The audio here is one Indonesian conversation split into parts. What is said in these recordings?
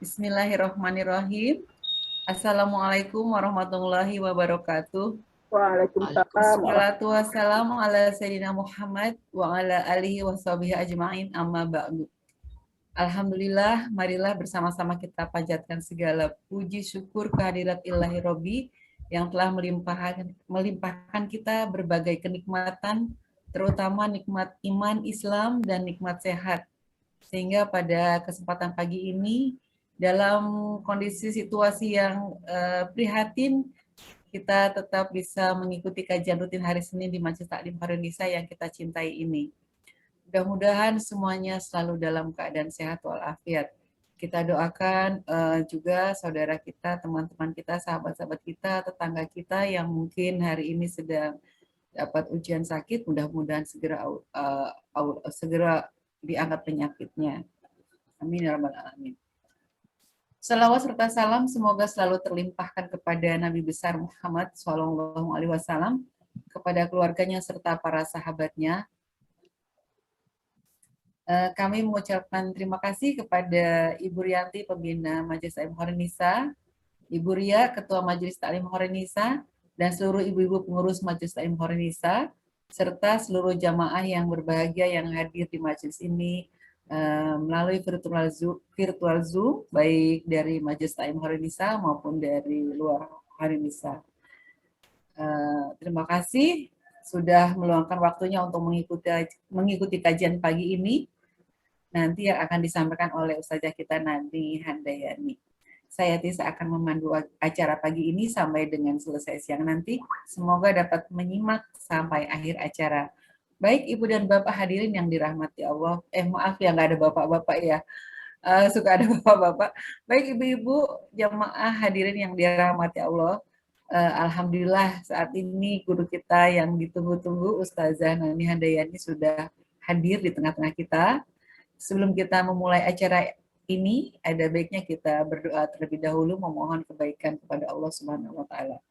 Bismillahirrahmanirrahim. Assalamualaikum warahmatullahi wabarakatuh. Waalaikumsalam. Wassalatu wassalamu ala sayyidina Muhammad wa ala alihi wa sahbihi ajma'in amma ba'du. Alhamdulillah, marilah bersama-sama kita panjatkan segala puji syukur kehadirat Ilahi Robbi yang telah melimpahkan kita berbagai kenikmatan, terutama nikmat iman Islam dan nikmat sehat. Sehingga pada kesempatan pagi ini, dalam kondisi situasi yang prihatin, kita tetap bisa mengikuti kajian rutin hari Senin di Majelis Taklim Khairun-Nisa yang kita cintai ini. Mudah-mudahan semuanya selalu dalam keadaan sehat walafiat. Kita doakan juga saudara kita, teman-teman kita, sahabat-sahabat kita, tetangga kita yang mungkin hari ini sedang dapat ujian sakit, mudah-mudahan segera diangkat penyakitnya. Amin ya rabbal alamin. Salawat serta salam semoga selalu terlimpahkan kepada Nabi besar Muhammad SAW, kepada keluarganya serta para sahabatnya. Kami mengucapkan terima kasih kepada Ibu Rianti, Pembina Majelis Taklim Khairun-Nisa, Ibu Ria, Ketua Majelis Taklim Khairun-Nisa, dan seluruh ibu-ibu pengurus Majelis Taklim Khairun-Nisa, serta seluruh jamaah yang berbahagia yang hadir di majelis ini melalui virtual Zoom, baik dari Majelis Taklim Khairun-Nisa maupun dari luar Khairun-Nisa. Terima kasih sudah meluangkan waktunya untuk mengikuti kajian pagi ini. Nanti yang akan disampaikan oleh Ustazah kita Nani Handayani. Saya Tisa akan memandu acara pagi ini sampai dengan selesai siang nanti. Semoga dapat menyimak sampai akhir acara. Baik Ibu dan Bapak hadirin yang dirahmati Allah. Maaf ya nggak ada Bapak-Bapak ya. Suka ada Bapak-Bapak. Baik Ibu-Ibu jamaah hadirin yang dirahmati Allah. Alhamdulillah saat ini guru kita yang ditunggu-tunggu Ustazah Nani Handayani sudah hadir di tengah-tengah kita. Sebelum kita memulai acara ini, ada baiknya kita berdoa terlebih dahulu memohon kebaikan kepada Allah Subhanahu wa taala.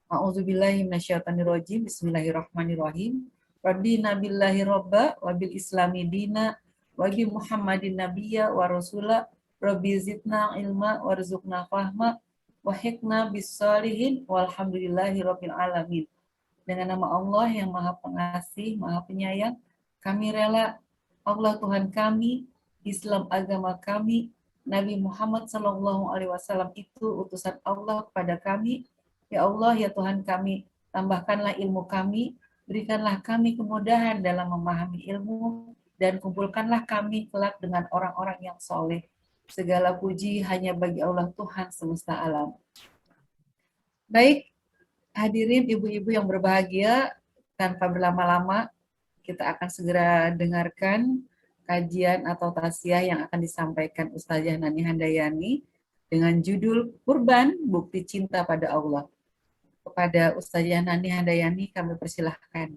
A'udzubillahi minasyaitonirrajim. Bismillahirrahmanirrahim. Radina billahi robba wa bil islami dina wa bi Muhammadin nabiyya wa rasula rabbi zidna ilma warzuqna fahma wa hikna bis solihin walhamdulillahi rabbil alamin. Dengan nama Allah yang Maha Pengasih, Maha Penyayang, kami rela Allah Tuhan kami, Islam agama kami, Nabi Muhammad SAW itu utusan Allah kepada kami. Ya Allah, ya Tuhan kami, tambahkanlah ilmu kami, berikanlah kami kemudahan dalam memahami ilmu, dan kumpulkanlah kami kelak dengan orang-orang yang soleh. Segala puji hanya bagi Allah Tuhan semesta alam. Baik, hadirin ibu-ibu yang berbahagia, tanpa berlama-lama, kita akan segera dengarkan kajian atau tausiah yang akan disampaikan Ustazah Nani Handayani dengan judul Kurban Bukti Cinta pada Allah. Kepada Ustazah Nani Handayani kami persilahkan.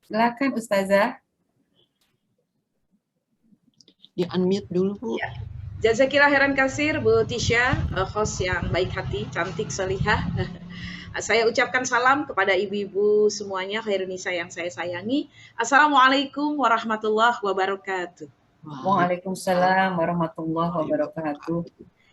Silakan Ustazah. Di-unmute dulu, Bu. Ya. Jazakillah khairan kasir Bu Tisha, host yang baik hati, cantik, solihah. Saya ucapkan salam kepada ibu-ibu semuanya Khairun-Nisa yang saya sayangi. Assalamualaikum warahmatullahi wabarakatuh. Waalaikumsalam warahmatullahi wabarakatuh.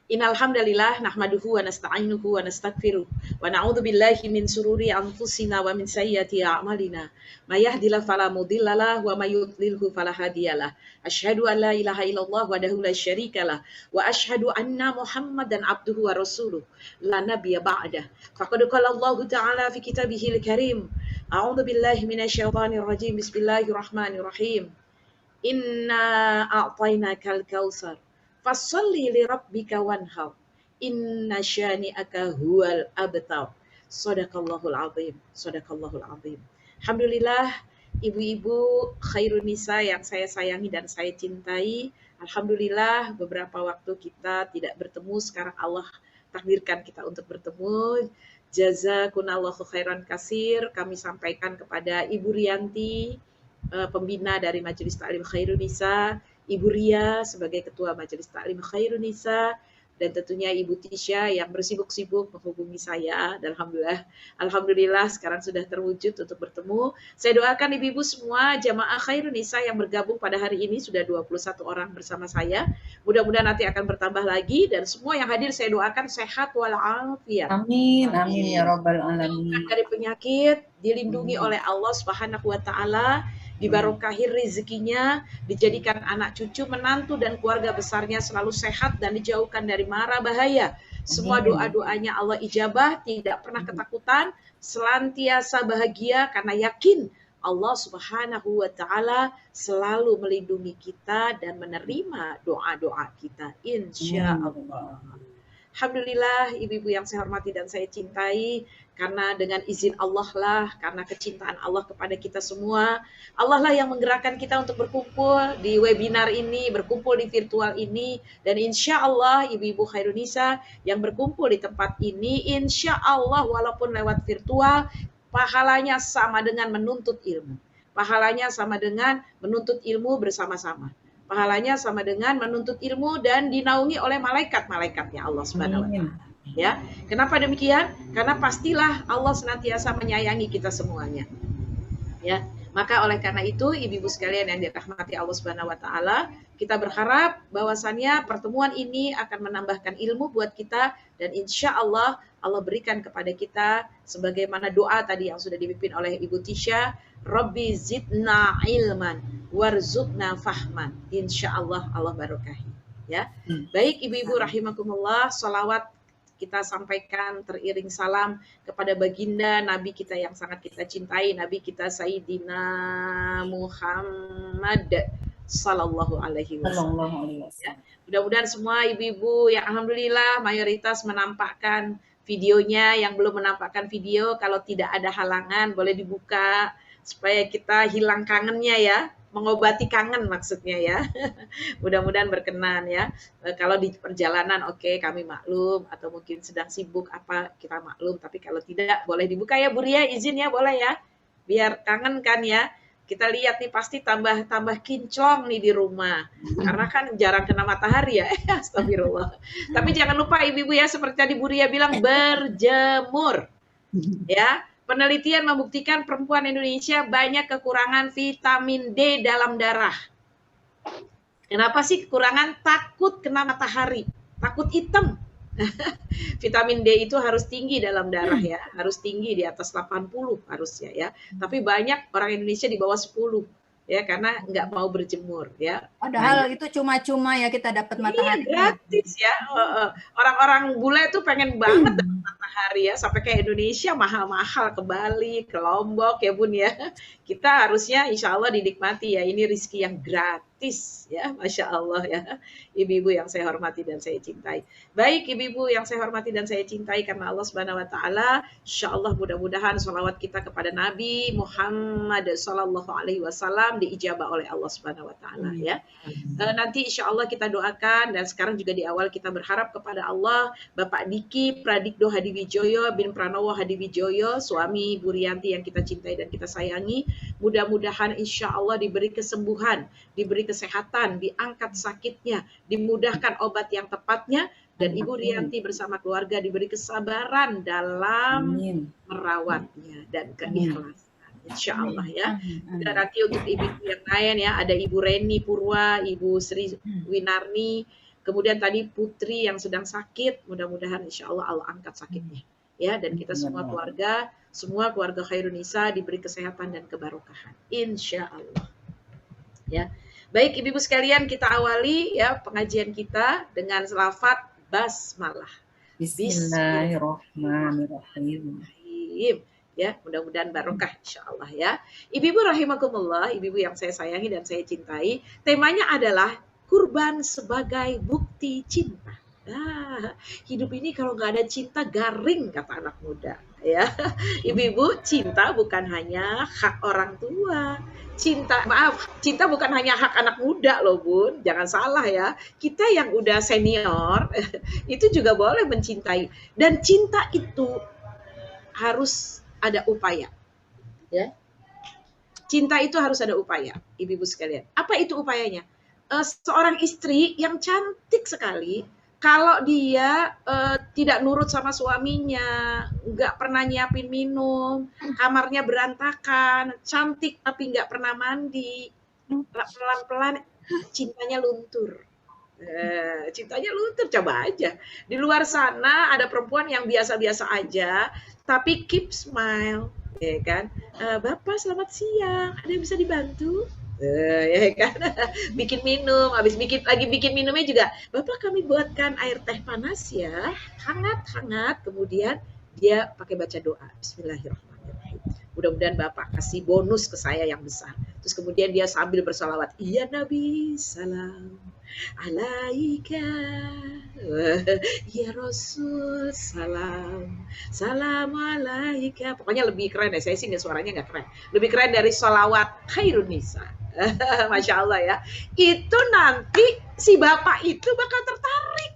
Innal hamdalillah nahmaduhu wa nasta'inuhu wa nastaghfiruh wa na'udzu billahi min sururi anfusina wa min sayyiati a'malina. May yahdihillahu fala mudhillalah wa may yudlilhu fala hadiyalah. Asyhadu an la ilaha illallah wahdahu la syarikalah wa asyhadu anna Muhammadan abduhu wa rasuluh la nabiyya ba'dah. Faqad qala Allah ta'ala fi kitabihil karim. A'udzu billahi minasyaitonir rajim. Bismillahirrahmanirrahim. Inna a'tainakal kautsar fasholli li rabbika wanhar inna syani'aka huwal abtar. Shadaqallahul azim. Shadaqallahul azim. Alhamdulillah ibu-ibu Khairun-Nisa yang saya sayangi dan saya cintai. Alhamdulillah beberapa waktu kita tidak bertemu, sekarang Allah takdirkan kita untuk bertemu. Jazakunallahu khairan kasir. Kami sampaikan kepada Ibu Rianti, pembina dari Majelis Taklim Khairun-Nisa, Ibu Ria sebagai Ketua Majelis Taklim Khairun-Nisa, dan tentunya Ibu Tisha yang bersibuk-sibuk menghubungi saya. Dan alhamdulillah sekarang sudah terwujud untuk bertemu. Saya doakan ibu-ibu semua jamaah Khairun Nisa yang bergabung pada hari ini sudah 21 orang bersama saya. Mudah-mudahan nanti akan bertambah lagi, dan semua yang hadir saya doakan sehat walafiat. Amin, amin ya Rabbal Alamin. Dari penyakit, dilindungi oleh Allah Subhanahu wa Ta'ala, dibarokahi rezekinya, dijadikan anak cucu, menantu dan keluarga besarnya selalu sehat dan dijauhkan dari mara bahaya. Semua doa-doanya Allah ijabah, tidak pernah ketakutan, senantiasa bahagia karena yakin Allah Subhanahu wa Ta'ala selalu melindungi kita dan menerima doa-doa kita, insya Allah. Alhamdulillah, ibu-ibu yang saya hormati dan saya cintai, karena dengan izin Allah lah, karena kecintaan Allah kepada kita semua, Allah lah yang menggerakkan kita untuk berkumpul di webinar ini, berkumpul di virtual ini, dan insya Allah ibu-ibu Khairun Nisa yang berkumpul di tempat ini, insya Allah walaupun lewat virtual, pahalanya sama dengan menuntut ilmu. Pahalanya sama dengan menuntut ilmu bersama-sama. Pahalanya sama dengan menuntut ilmu dan dinaungi oleh malaikat-malaikatnya Allah Subhanahu wa Ta'ala. Ya, kenapa demikian? Karena pastilah Allah senantiasa menyayangi kita semuanya. Ya, maka oleh karena itu ibu-ibu sekalian yang dirahmati Allah Subhanahu wa Ta'ala, kita berharap bahwasannya pertemuan ini akan menambahkan ilmu buat kita, dan insya Allah Allah berikan kepada kita sebagaimana doa tadi yang sudah dipimpin oleh Ibu Tisha, Rabbi zidna ilman warzuqna fahman. Insya Allah Allah barokahi. Ya, baik ibu-ibu rahimakumullah, salawat kita sampaikan teriring salam kepada baginda Nabi kita yang sangat kita cintai, Nabi kita Sayyidina Muhammad Sallallahu Alaihi Wasallam. Ya, mudah-mudahan semua ibu-ibu yang alhamdulillah mayoritas menampakkan videonya, yang belum menampakkan video kalau tidak ada halangan boleh dibuka supaya kita hilang kangennya ya, mengobati kangen maksudnya ya. Mudah-mudahan berkenan ya. Kalau di perjalanan oke, kami maklum, atau mungkin sedang sibuk apa kita maklum, tapi kalau tidak boleh dibuka ya Bu Ria, izin ya, boleh ya, biar kangen kan ya. Kita lihat nih pasti tambah kinclong nih di rumah, karena kan jarang kena matahari ya. Astagfirullah. Tapi jangan lupa ibu-ibu ya, seperti tadi Bu Ria bilang, berjemur ya. Penelitian membuktikan perempuan Indonesia banyak kekurangan vitamin D dalam darah. Kenapa sih kekurangan? Takut kena matahari, takut hitam. Vitamin D itu harus tinggi dalam darah ya, harus tinggi di atas 80 harusnya ya. Tapi banyak orang Indonesia di bawah 10 ya, karena nggak mau berjemur ya. Padahal itu cuma-cuma ya kita dapat matahari. Iya, gratis ya. Orang-orang bule itu pengen banget dapat matahari ya, sampai ke Indonesia mahal-mahal, ke Bali, ke Lombok ya Bun ya. Kita harusnya insya Allah dinikmati ya, ini rezeki yang gratis ya, Masya Allah ya. Ibu-ibu yang saya hormati dan saya cintai. Baik ibu-ibu yang saya hormati dan saya cintai, karena Allah Subhanahu wa Ta'ala, insya Allah mudah-mudahan sholawat kita kepada Nabi Muhammad Sallallahu Alaihi Wasallam diijabah oleh Allah Subhanahu wa Ta'ala ya. Nanti insya Allah kita doakan, dan sekarang juga di awal kita berharap kepada Allah, Bapak Diki Pradikdo Hadiwijoyo bin Pranowo Hadiwijoyo, suami Bu Rianti yang kita cintai dan kita sayangi, mudah-mudahan insya Allah diberi kesembuhan, diberi kesehatan, diangkat sakitnya, dimudahkan obat yang tepatnya, dan Ibu Rianti bersama keluarga diberi kesabaran dalam merawatnya dan keikhlasan. Insya Allah ya. Dan nanti untuk ibu yang lain ya, ada Ibu Reni Purwa, Ibu Sri Winarni, kemudian tadi Putri yang sedang sakit, mudah-mudahan insya Allah Allah angkat sakitnya ya, dan kita semua keluarga Khairun Nisa diberi kesehatan dan kebarokahan insya Allah ya. Baik ibu-ibu sekalian, kita awali ya pengajian kita dengan selawat basmalah. Bismillahirrahmanirrahim. Ya, mudah-mudahan barokah insya Allah ya. Ibu-ibu rahimakumullah, ibu-ibu yang saya sayangi dan saya cintai, temanya adalah kurban sebagai bukti cinta. Hidup ini kalau nggak ada cinta garing, kata anak muda ya. Ibu-ibu, cinta bukan hanya hak orang tua. Cinta bukan hanya hak anak muda loh Bun, jangan salah ya. Kita yang udah senior itu juga boleh mencintai, dan cinta itu harus ada upaya ya. Cinta itu harus ada upaya, ibu-ibu sekalian. Apa itu upayanya? Seorang istri yang cantik sekali Kalau dia tidak nurut sama suaminya, nggak pernah nyiapin minum, kamarnya berantakan, cantik tapi nggak pernah mandi, pelan-pelan cintanya luntur. Cintanya luntur, coba aja. Di luar sana ada perempuan yang biasa-biasa aja, tapi keep smile, ya kan? Bapak selamat siang, ada yang bisa dibantu? Ya kan? Bikin minum, habis bikin minumnya juga, Bapak kami buatkan air teh panas ya, hangat-hangat. Kemudian dia pakai baca doa, Bismillahirrahmanirrahim. Mudah-mudahan Bapak kasih bonus ke saya yang besar. Terus kemudian dia sambil bersalawat, iya Nabi, salam alaika, ya Rasul, salam alaika. Pokoknya lebih keren ya, saya sih suaranya nggak keren. Lebih keren dari sholawat khairun nisa. Masya Allah ya. Itu nanti si bapak itu bakal tertarik.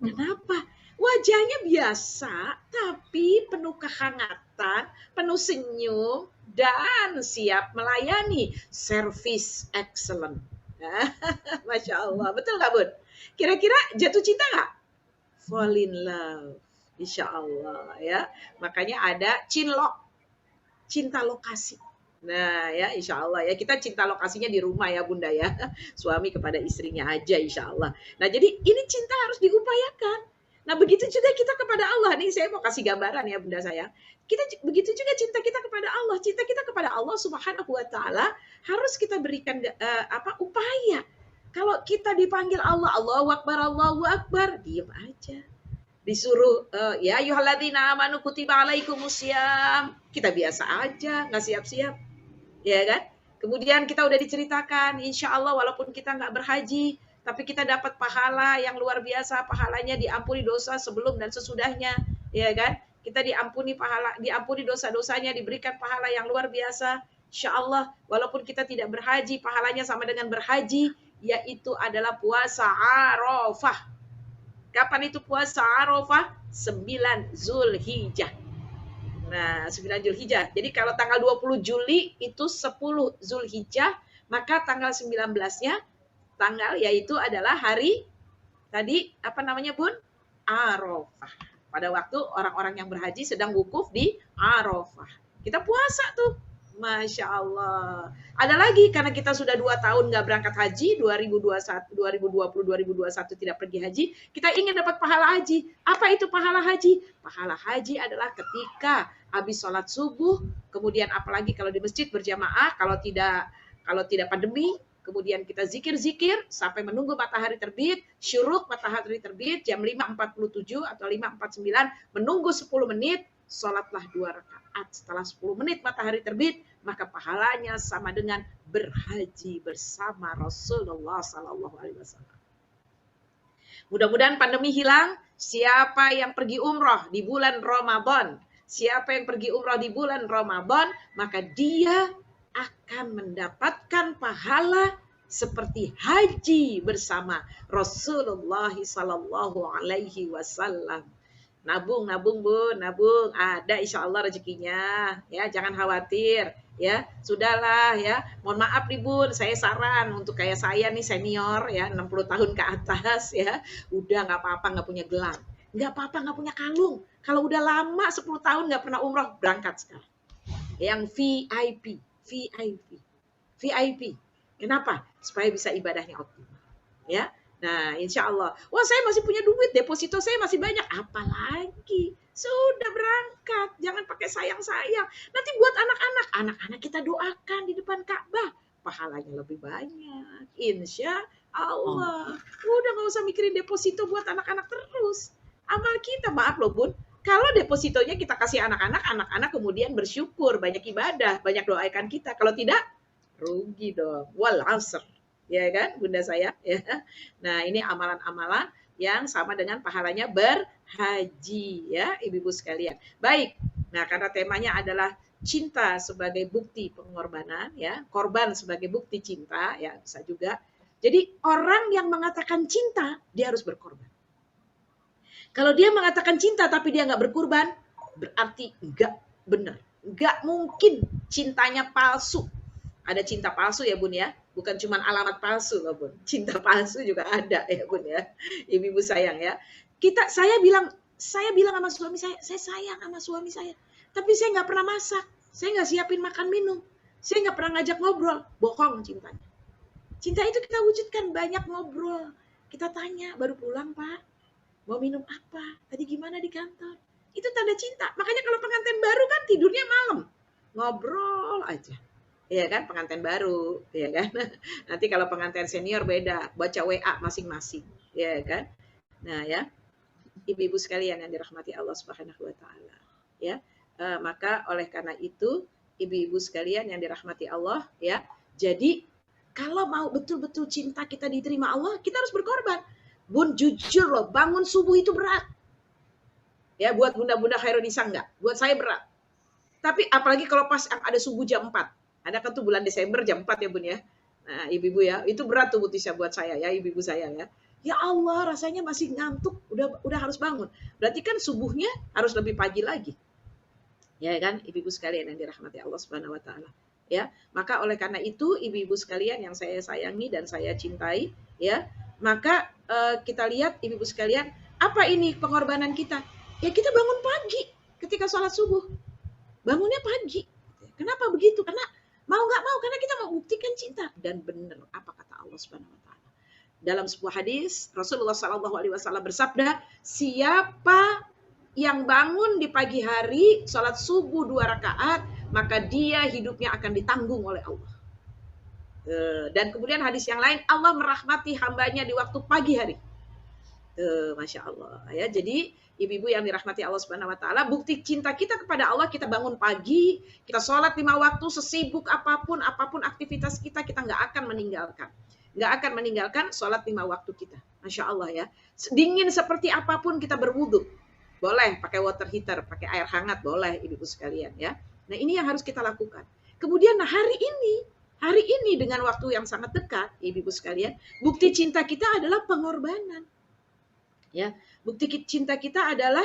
Kenapa? Wajahnya biasa, tapi penuh kehangatan, penuh senyum, dan siap melayani. Service excellent. Masya Allah. Betul nggak, Bun? Kira-kira jatuh cinta nggak? Fall in love. Insya Allah ya. Makanya ada cinlok. Cinta lokasi. Nah ya, insya Allah ya, kita cinta lokasinya di rumah ya Bunda ya, suami kepada istrinya aja insya Allah. Nah jadi ini cinta harus diupayakan. Nah begitu juga kita kepada Allah, nih saya mau kasih gambaran ya Bunda saya. Kita begitu juga cinta kita kepada Allah, cinta kita kepada Allah Subhanahu wa taala harus kita berikan upaya. Kalau kita dipanggil Allah, Allahu Akbar, diam aja. Disuruh ya ayyuhalladzina amanu kutiba alaikumusiyam, kita biasa aja, nggak siap-siap. Ya kan? Kemudian kita udah diceritakan, insya Allah walaupun kita nggak berhaji, tapi kita dapat pahala yang luar biasa, pahalanya diampuni dosa sebelum dan sesudahnya, ya kan? Kita diampuni dosa-dosanya, diberikan pahala yang luar biasa, insya Allah. Walaupun kita tidak berhaji, pahalanya sama dengan berhaji, yaitu adalah puasa Arafah. Kapan itu puasa Arafah? 9 Zulhijjah. Nah, 9 Zulhijjah. Jadi kalau tanggal 20 Juli itu 10 Zulhijjah, maka tanggal 19-nya tanggal yaitu adalah hari tadi apa namanya, Bun? Arafah. Pada waktu orang-orang yang berhaji sedang wukuf di Arafah. Kita puasa tuh. Masya Allah. Ada lagi karena kita sudah 2 tahun nggak berangkat haji, 2021 tidak pergi haji, kita ingin dapat pahala haji. Apa itu pahala haji? Pahala haji adalah ketika habis sholat subuh, kemudian apalagi kalau di masjid berjamaah, kalau tidak pandemi, kemudian kita zikir-zikir sampai menunggu matahari terbit, syuruk matahari terbit jam 5.47 atau 5.49, menunggu 10 menit, sholatlah 2 rakaat. Setelah 10 menit matahari terbit, maka pahalanya sama dengan berhaji bersama Rasulullah SAW. Mudah-mudahan pandemi hilang. Siapa yang pergi umroh di bulan Ramadan, siapa yang pergi umroh di bulan Ramadan, maka dia akan mendapatkan pahala seperti haji bersama Rasulullah SAW. Nabung Bun, nabung, ada insya Allah rezekinya, ya jangan khawatir, ya sudahlah ya. Mohon maaf nih Bun, saya saran untuk kayak saya nih senior ya 60 tahun ke atas ya, udah nggak apa-apa nggak punya gelang, nggak apa-apa nggak punya kalung. Kalau udah lama 10 tahun nggak pernah umroh, berangkat sekarang. Yang VIP. Kenapa? Supaya bisa ibadahnya optimal, ya. Nah, insya Allah. Wah, saya masih punya duit, deposito saya masih banyak. Apalagi? Sudah berangkat. Jangan pakai sayang-sayang. Nanti buat anak-anak kita doakan di depan Ka'bah. Pahalanya lebih banyak. Insya Allah. Udah gak usah mikirin deposito buat anak-anak terus. Amal kita, maaf loh Bun. Kalau depositonya kita kasih anak-anak kemudian bersyukur, banyak ibadah, banyak doakan kita. Kalau tidak, rugi dong. Wal asr. Ya kan Bunda saya ya. Nah ini amalan-amalan yang sama dengan pahalanya berhaji ya ibu-ibu sekalian. Baik, nah karena temanya adalah cinta sebagai bukti pengorbanan ya, korban sebagai bukti cinta ya bisa juga. Jadi orang yang mengatakan cinta dia harus berkorban. Kalau dia mengatakan cinta tapi dia nggak berkorban, berarti nggak benar, nggak mungkin cintanya palsu. Ada cinta palsu ya Bun ya. Bukan cuma alamat palsu loh Bun. Cinta palsu juga ada ya Bun ya. Ibu-ibu sayang ya. Saya bilang sama suami saya sayang sama suami saya. Tapi saya nggak pernah masak. Saya nggak siapin makan minum. Saya nggak pernah ngajak ngobrol. Bohong cintanya. Cinta itu kita wujudkan, banyak ngobrol. Kita tanya, baru pulang Pak. Mau minum apa? Tadi gimana di kantor? Itu tanda cinta. Makanya kalau pengantin baru kan tidurnya malam. Ngobrol aja. Iya kan, pengantin baru, ya kan. Nanti kalau pengantin senior beda, baca WA masing-masing, ya kan. Nah ya, ibu-ibu sekalian yang dirahmati Allah Subhanahu wa taala, ya. Maka oleh karena itu, ibu-ibu sekalian yang dirahmati Allah, ya. Jadi kalau mau betul-betul cinta kita diterima Allah, kita harus berkorban. Bun, jujur loh, bangun subuh itu berat. Ya, buat bunda-bunda Khairunisa enggak, buat saya berat. Tapi apalagi kalau pas ada subuh jam 4. Ada kan tuh bulan Desember jam 4 ya Bun ya. Nah ibu-ibu ya, itu berat tuh Butisha buat saya ya, ibu-ibu saya ya. Ya Allah, rasanya masih ngantuk, udah harus bangun. Berarti kan subuhnya harus lebih pagi lagi. Ya kan, ibu-ibu sekalian yang dirahmati Allah Subhanahu wa taala. Ya, maka oleh karena itu ibu-ibu sekalian yang saya sayangi dan saya cintai, ya, maka kita lihat ibu-ibu sekalian, apa ini pengorbanan kita? Ya kita bangun pagi ketika sholat subuh. Bangunnya pagi. Kenapa begitu? Karena mau nggak mau, karena kita mau buktikan cinta. Dan benar apa kata Allah Subhanahu wa taala. Dalam sebuah hadis, Rasulullah SAW bersabda, siapa yang bangun di pagi hari, sholat subuh 2 rakaat, maka dia hidupnya akan ditanggung oleh Allah. Dan kemudian hadis yang lain, Allah merahmati hambanya di waktu pagi hari. Masya Allah. Ya, jadi ibu-ibu yang dirahmati Allah Subhanahu wa taala, bukti cinta kita kepada Allah, kita bangun pagi, kita sholat 5 waktu, sesibuk apapun aktivitas kita nggak akan meninggalkan. Nggak akan meninggalkan sholat 5 waktu kita. Masya Allah ya. Dingin seperti apapun kita berwudu. Boleh pakai water heater, pakai air hangat, boleh ibu-ibu sekalian ya. Nah ini yang harus kita lakukan. Kemudian hari ini dengan waktu yang sangat dekat, ibu-ibu sekalian, bukti cinta kita adalah pengorbanan. Ya, bukti cinta kita adalah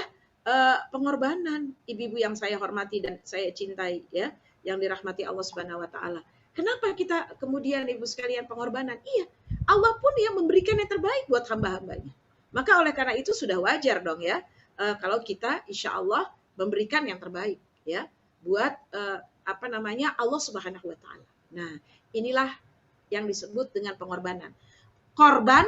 pengorbanan, ibu-ibu yang saya hormati dan saya cintai ya, yang dirahmati Allah Subhanahu wa taala. Kenapa kita kemudian ibu sekalian pengorbanan? Iya, Allah pun yang memberikan yang terbaik buat hamba-hambanya. Maka oleh karena itu sudah wajar dong ya, kalau kita insya Allah memberikan yang terbaik ya buat Allah Subhanahu wa taala. Nah, inilah yang disebut dengan pengorbanan. Korban,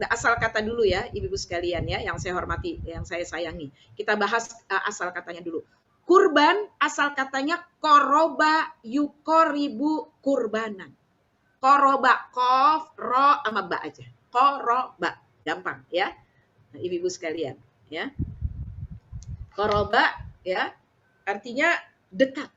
asal kata dulu ya, ibu-ibu sekalian ya, yang saya hormati, yang saya sayangi. Kita bahas asal katanya dulu. Kurban, asal katanya koroba yukoribu kurbanan. Koroba, kof, ro, sama ba aja. Koroba, gampang ya. Nah, ibu-ibu sekalian ya. Koroba ya, artinya dekat.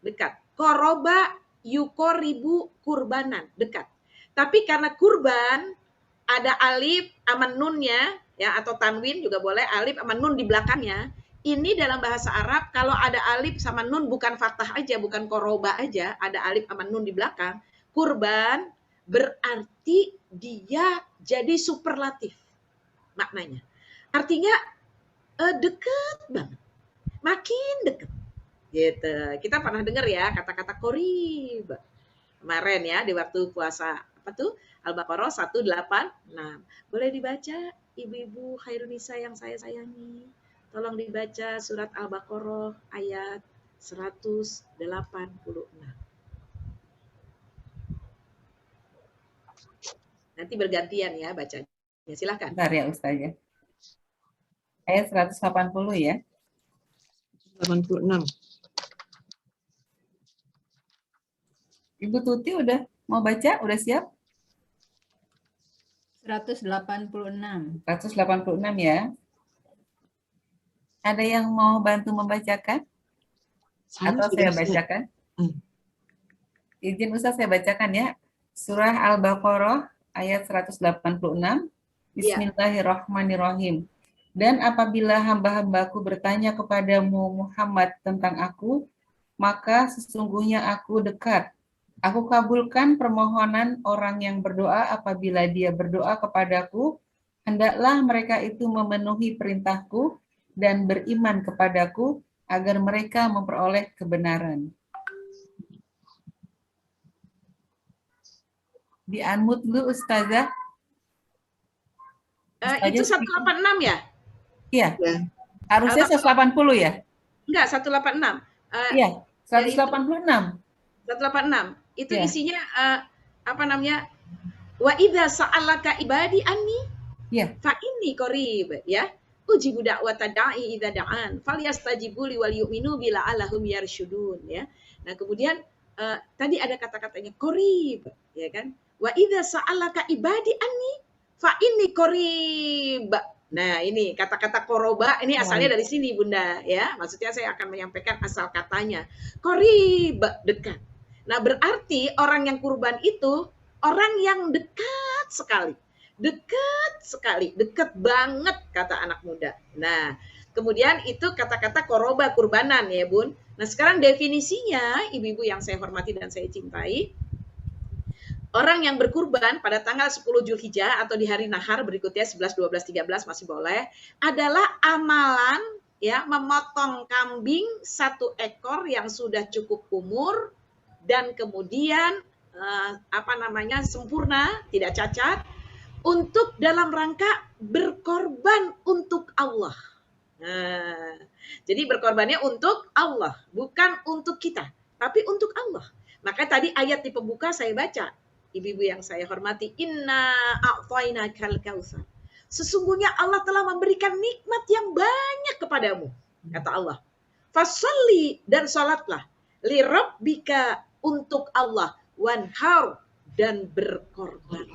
Dekat. Koroba yukoribu kurbanan, dekat. Tapi karena kurban ada alif sama nunnya ya, atau tanwin juga boleh, alif sama nun di belakangnya. Ini dalam bahasa Arab kalau ada alif sama nun, bukan fathah aja, bukan koroba aja, ada alif sama nun di belakang, kurban berarti dia jadi superlatif maknanya. Artinya deket banget, makin deket. Gitu. Kita pernah dengar ya kata-kata korib kemarin ya di waktu puasa. Apa tuh? Al-Baqarah 186. Boleh dibaca ibu-ibu Khairunisa yang saya sayangi. Tolong dibaca surat Al-Baqarah ayat 186. Nanti bergantian ya bacanya. Silakan. Bentar ya Ustazah. Ayat 180 ya. 86. Ibu Tuti udah mau baca? Udah siap? 186. 186 ya. Ada yang mau bantu membacakan? Atau saya bacakan? Izin Ustaz saya bacakan ya. Surah Al-Baqarah ayat 186. Bismillahirrahmanirrahim. Dan apabila hamba-hambaku bertanya kepadamu Muhammad tentang aku, maka sesungguhnya aku dekat. Aku kabulkan permohonan orang yang berdoa apabila dia berdoa kepadaku, hendaklah mereka itu memenuhi perintahku dan beriman kepadaku agar mereka memperoleh kebenaran. Di-unmute dulu Ustazah. Itu 186 ya? Iya. Ya. Harusnya 180 ya? Enggak, 186. Iya, 186. 186. Itu Ya. isinya apa namanya? Wa idza sa'alaka ibadi anni Iya. fa inni qarib, ya. Ujibu da'wata da'i idza da'an falyastajibu li wal yu'minu bila alahum yarsyudun, ya. Nah, kemudian tadi ada kata-katanya qarib, ya kan? Wa idza sa'alaka ibadi anni fa inni qarib. Nah, ini kata-kata koroba ini asalnya dari sini, Bunda, ya. Maksudnya saya akan menyampaikan asal katanya. Qarib, dekat. Nah, berarti orang yang kurban itu orang yang dekat sekali. Dekat sekali, dekat banget kata anak muda. Nah, kemudian itu kata-kata koroba, kurbanan ya, Bun. Nah, sekarang definisinya, ibu-ibu yang saya hormati dan saya cintai, orang yang berkurban pada tanggal 10 Zulhijjah atau di hari nahar berikutnya 11, 12, 13 masih boleh, adalah amalan ya memotong kambing 1 ekor yang sudah cukup umur dan kemudian sempurna, tidak cacat, untuk dalam rangka berkorban untuk Allah. Nah, jadi berkorbannya untuk Allah, bukan untuk kita, tapi untuk Allah. Maka tadi ayat di pembuka saya baca, ibu-ibu yang saya hormati, inna a'tainakal kautsar. Sesungguhnya Allah telah memberikan nikmat yang banyak kepadamu, kata Allah. Fasholli, dan salatlah, li rabbika, untuk Allah, wanhar, dan berkorban.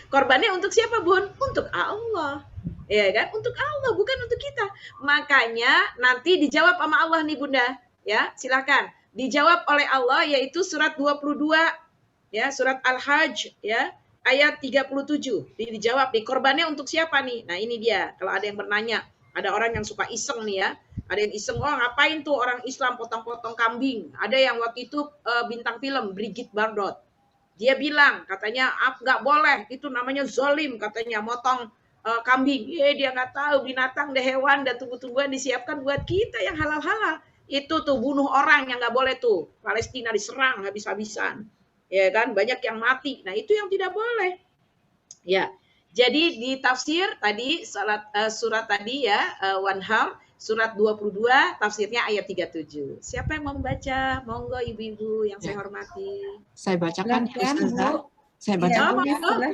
Korbannya untuk siapa, Bun? Untuk Allah. Ya kan? Untuk Allah, bukan untuk kita. Makanya nanti dijawab sama Allah nih, Bunda. Ya, silakan. Dijawab oleh Allah, yaitu surat 22, ya, surat Al-Hajj, ya, ayat 37. Dijawab nih, korbannya untuk siapa nih? Nah, ini dia. Kalau ada yang bertanya, ada orang yang suka iseng nih ya. Ada yang iseng, oh ngapain tuh orang Islam potong-potong kambing? Ada yang waktu itu bintang film, Brigitte Bardot. Dia bilang, katanya nggak boleh, itu namanya zolim, katanya motong kambing. Dia nggak tahu, binatang dan hewan dan tumbuh-tumbuhan disiapkan buat kita yang halal-halal. Itu tuh bunuh orang yang nggak boleh tuh. Palestina diserang habis-habisan. Ya kan, banyak yang mati. Nah, itu yang tidak boleh. Ya. Jadi di tafsir tadi surat tadi ya, Wanhar, surat 22, tafsirnya ayat 37. Siapa yang mau membaca? Monggo ibu-ibu yang saya hormati. Saya bacakan ya, Silakan, Ustazah. Bu. Saya Ya, bacakan.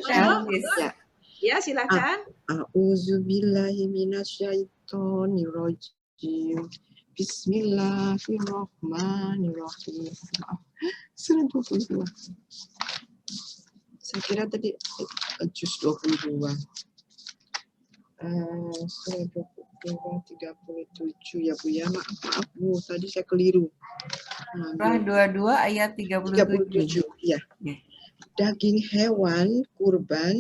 silakan. Ya. Ya, silakan. A'udzubillahi minasyaitonirrajim. Bismillahirrahmanirrahim. Surat 22. Saya kira tadi juz 22. Surat 22, 37 ya Bu ya. Maaf Bu, tadi saya keliru. Surah 22 ayat 37. Ya. Daging hewan kurban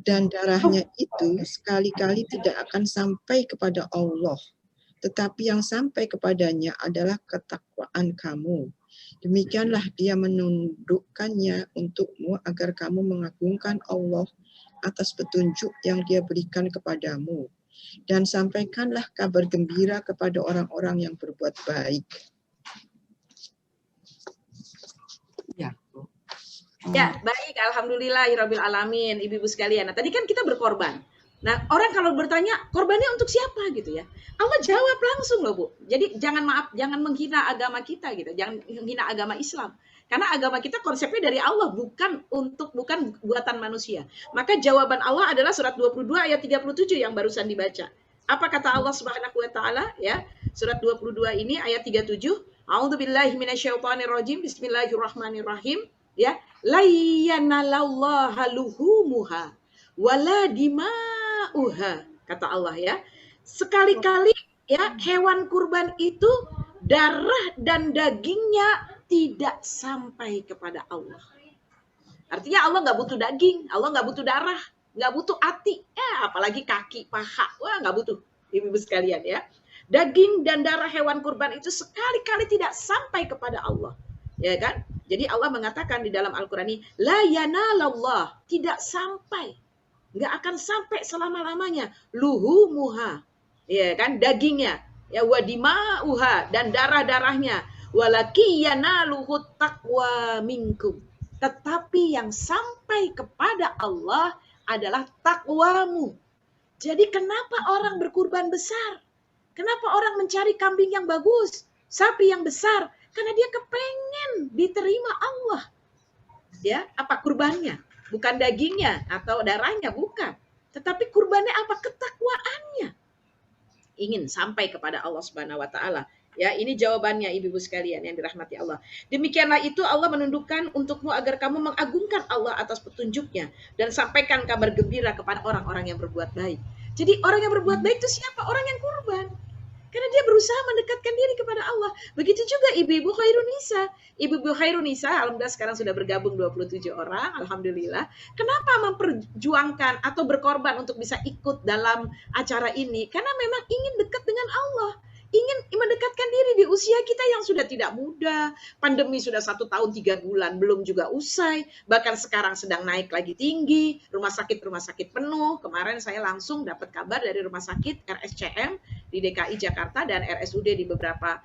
dan darahnya itu sekali-kali tidak akan sampai kepada Allah, tetapi yang sampai kepadanya adalah ketakwaan kamu. Demikianlah dia menundukkannya untukmu agar kamu mengagungkan Allah atas petunjuk yang dia berikan kepadamu. Dan sampaikanlah kabar gembira kepada orang-orang yang berbuat baik. Ya. Ya, baik. Alhamdulillahirabbil alamin, ibu-ibu sekalian. Nah, tadi kan kita berkorban. Nah, orang kalau bertanya, korbannya untuk siapa gitu ya? Allah jawab langsung loh, Bu. Jadi jangan menghina agama kita gitu. Jangan menghina agama Islam. Karena agama kita konsepnya dari Allah, bukan buatan manusia. Maka jawaban Allah adalah surat 22 ayat 37 yang barusan dibaca. Apa kata Allah Subhanahu wa taala ya? Surat 22 ini ayat 37. A'udzubillahi minasyaitonirrajim. Bismillahirrahmanirrahim. Ya, la yanalallaha luhumuha wala dima'uha, kata Allah ya. Sekali-kali ya, hewan kurban itu darah dan dagingnya tidak sampai kepada Allah. Artinya Allah nggak butuh daging, Allah nggak butuh darah, nggak butuh hati, apalagi kaki, paha, wah nggak butuh, ibu-ibu sekalian ya. Daging dan darah hewan kurban itu sekali-kali tidak sampai kepada Allah, ya kan? Jadi Allah mengatakan di dalam Al-Quran ini, la yanalallah, tidak sampai, nggak akan sampai selama-lamanya, luhumuha, ya kan, dagingnya, ya wadima'uha, dan darah-darahnya, walaki yanaluhu taqwa minkum. Tetapi yang sampai kepada Allah adalah takwamu. Jadi kenapa orang berkurban besar? Kenapa orang mencari kambing yang bagus, sapi yang besar? Karena dia kepengen diterima Allah. Ya, apa kurbannya? Bukan dagingnya atau darahnya, bukan. Tetapi kurbannya apa? Ketakwaannya. Ingin sampai kepada Allah Subhanahu wa taala. Ya, ini jawabannya ibu-ibu sekalian yang dirahmati Allah. Demikianlah itu Allah menundukkan untukmu agar kamu mengagungkan Allah atas petunjuknya dan sampaikan kabar gembira kepada orang-orang yang berbuat baik. Jadi orang yang berbuat baik itu siapa? Orang yang kurban. Karena dia berusaha mendekatkan diri kepada Allah. Begitu juga ibu-ibu Khairun Nisa. Ibu-ibu Khairun Nisa, alhamdulillah sekarang sudah bergabung 27 orang, alhamdulillah. Kenapa memperjuangkan atau berkorban untuk bisa ikut dalam acara ini? Karena memang ingin dekat dengan Allah. Ingin mendekatkan diri di usia kita yang sudah tidak muda. Pandemi sudah 1 tahun 3 bulan, belum juga usai. Bahkan sekarang sedang naik lagi tinggi. Rumah sakit penuh. Kemarin saya langsung dapat kabar dari rumah sakit RSCM di DKI Jakarta dan RSUD di beberapa